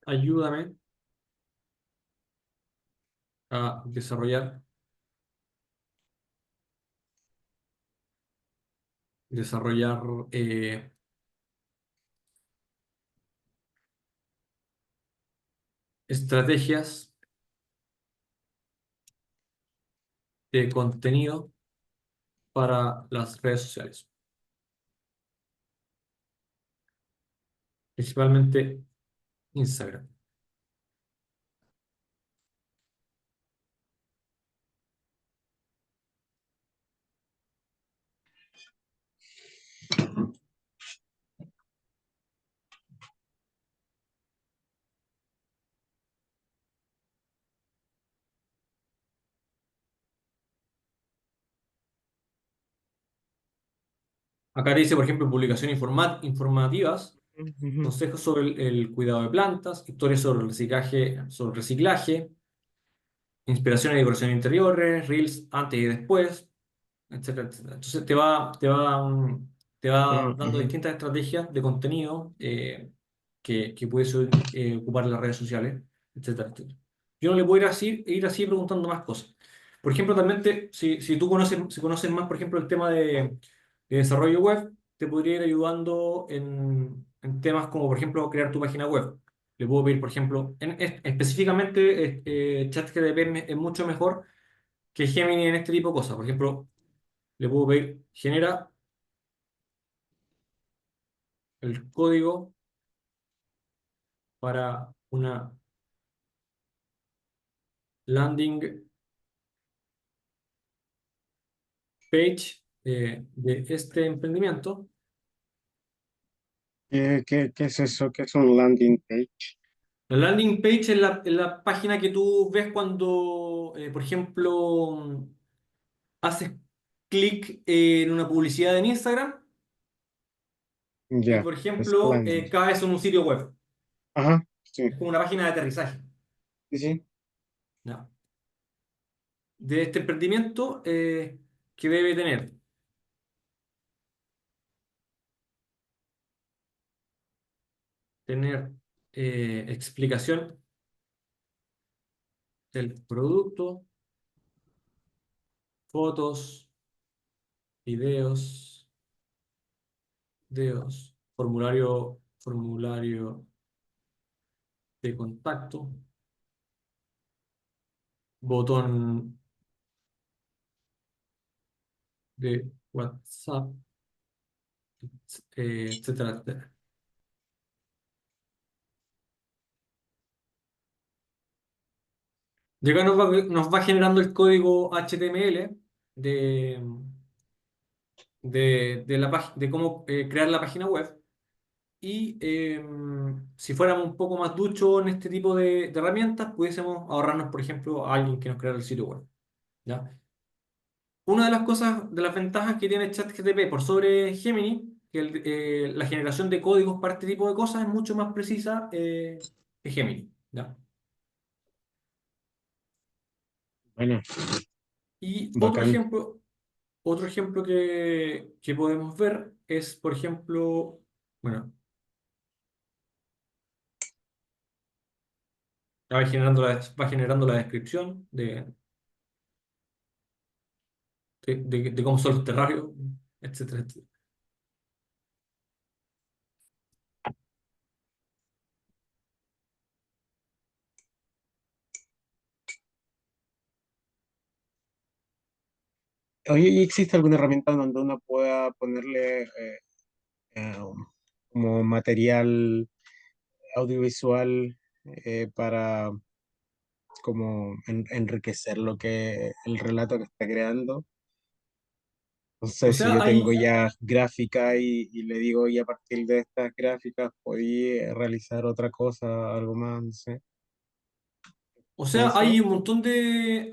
ayúdame a desarrollar estrategias de contenido para las redes sociales, principalmente Instagram. Acá dice, por ejemplo, publicaciones informativas, Ujú. consejos sobre el cuidado de plantas, historias sobre reciclaje, inspiración y decoración de interiores, reels antes y después, etcétera, etcétera. Entonces te va dando Ujú. distintas estrategias de contenido que puedes ocupar en las redes sociales, etcétera, etcétera. Yo no le puedo ir así preguntando más cosas. Por ejemplo, también si tú si conoces más, por ejemplo, el tema de desarrollo web, te podría ir ayudando en temas como, por ejemplo, crear tu página web. Le puedo pedir, por ejemplo, específicamente ChatGPT es mucho mejor que Gemini en este tipo de cosas. Por ejemplo, le puedo pedir, genera el código para una landing page de este emprendimiento. ¿Qué es eso? ¿Qué es un landing page? La landing page es la página que tú ves cuando, por ejemplo, haces clic en una publicidad en Instagram y, Ya, por es ejemplo, landing. caes en un sitio web. Ajá, sí, Es como una página de aterrizaje, sí, sí. ¿ya? De este emprendimiento que debe tener explicación del producto, fotos, videos, formulario de contacto, botón de WhatsApp, etcétera, etcétera. Y acá nos va generando el código HTML de, de cómo crear la página web. Y si fuéramos un poco más duchos en este tipo de herramientas, pudiésemos ahorrarnos, por ejemplo, a alguien que nos creara el sitio web. ¿Ya? Una de las cosas, de las ventajas que tiene ChatGPT por sobre Gemini, que la generación de códigos para este tipo de cosas es mucho más precisa que Gemini. ¿Ya? Bueno, Y bacán. otro ejemplo que podemos ver es, por ejemplo, bueno, va generando la descripción de cómo son los terrarios, etcétera, etcétera. Oye, ¿y existe alguna herramienta donde uno pueda ponerle eh, como material audiovisual para como enriquecer lo que el relato que está creando. No O sé si sea, yo tengo hay, ya gráfica y le digo, y a partir de estas gráficas podía realizar otra cosa, algo más, no sé. o sea, ¿Eso? hay un montón de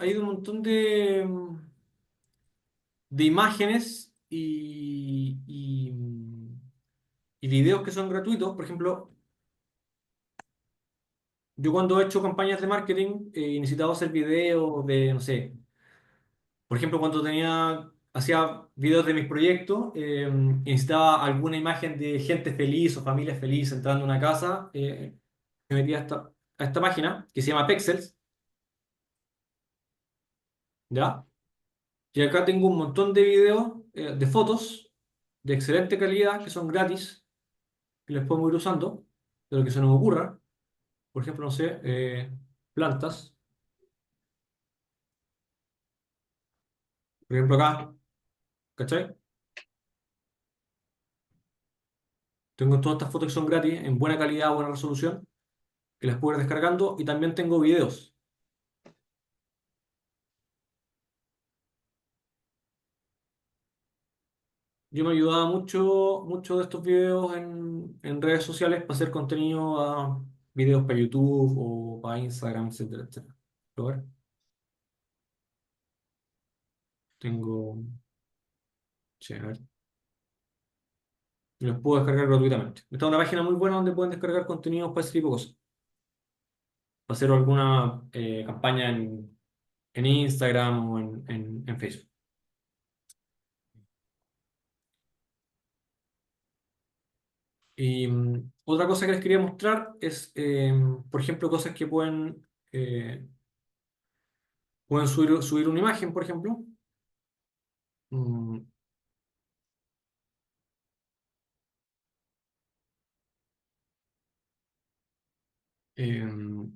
imágenes y videos que son gratuitos. Por ejemplo, yo cuando he hecho campañas de marketing y necesitaba hacer videos de, no sé, por ejemplo, cuando hacía videos de mis proyectos y necesitaba alguna imagen de gente feliz o familia feliz entrando a una casa, me metía a esta página que se llama Pexels, ¿ya? Y acá tengo un montón de videos, de fotos de excelente calidad que son gratis, que les podemos ir usando, de lo que se nos ocurra. Por ejemplo, no sé, plantas. Por ejemplo, acá, ¿cachai? Tengo todas estas fotos que son gratis, en buena calidad, buena resolución, que las puedo ir descargando. Y también tengo videos. Yo me ayudaba mucho de estos videos en redes sociales para hacer contenido a videos para YouTube o para Instagram, etcétera, etcétera. A ver, tengo... Sí, a ver. Y los puedo descargar gratuitamente. Esta es una página muy buena donde pueden descargar contenidos para ese tipo de cosas. Para hacer alguna campaña en Instagram o en Facebook. Y otra cosa que les quería mostrar es, por ejemplo, cosas que pueden subir una imagen, por ejemplo. Mm, em,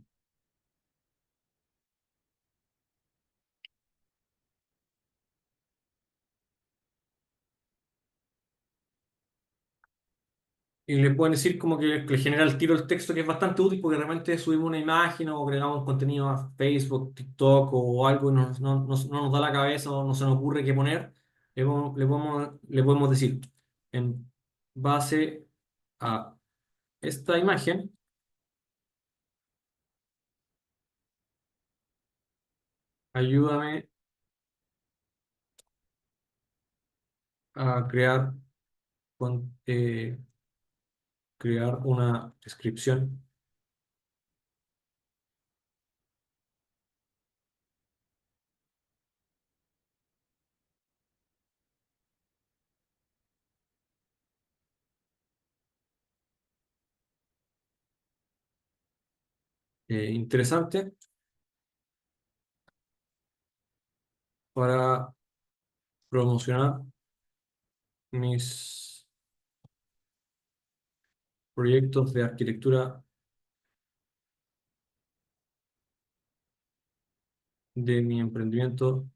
y le pueden decir como que le genera el tiro el texto, que es bastante útil porque realmente subimos una imagen o agregamos contenido a Facebook, TikTok o algo y no nos da la cabeza o no se nos ocurre qué poner. Le podemos decir, en base a esta imagen, ayúdame a crear una descripción interesante para promocionar mis proyectos de arquitectura de mi emprendimiento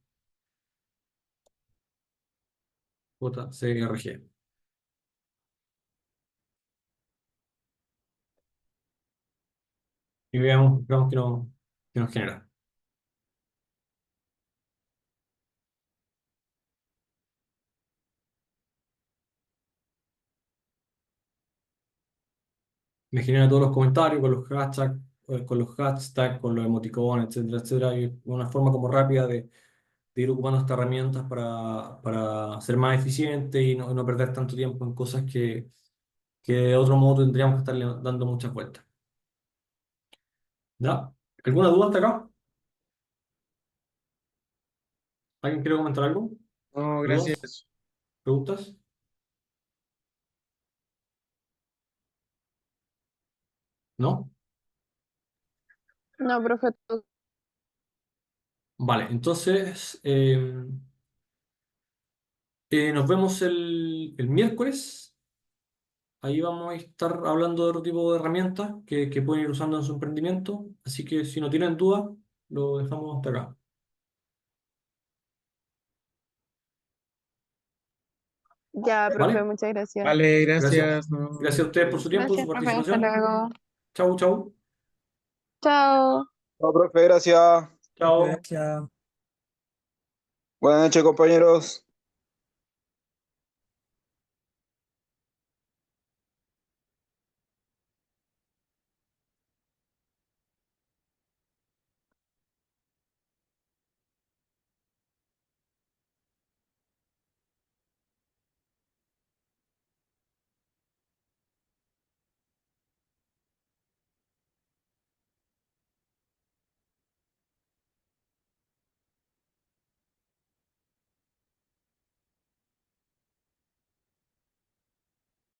JCRG. Y veamos qué nos genera. Me genera todos los comentarios con los hashtags, con los emoticones, etcétera, etcétera. Y una forma como rápida de ir ocupando estas herramientas para ser más eficiente y no perder tanto tiempo en cosas que de otro modo tendríamos que estarle dando muchas vueltas. ¿Ya? ¿Alguna duda hasta acá? ¿Alguien quiere comentar algo? No, ¿Dudas? gracias. ¿Preguntas? ¿No? No, profe, Vale, entonces nos vemos el miércoles. Ahí vamos a estar hablando de otro tipo de herramientas que pueden ir usando en su emprendimiento. Así que si no tienen duda, lo dejamos hasta acá. Ya, profe, ¿Vale? muchas gracias. Vale, Gracias. gracias. No, Gracias a ustedes por su tiempo, Gracias, su profe. Hasta participación. luego. Chau, chau. Chao. No, profe, gracias. Chao. Gracias. Buenas noches, compañeros.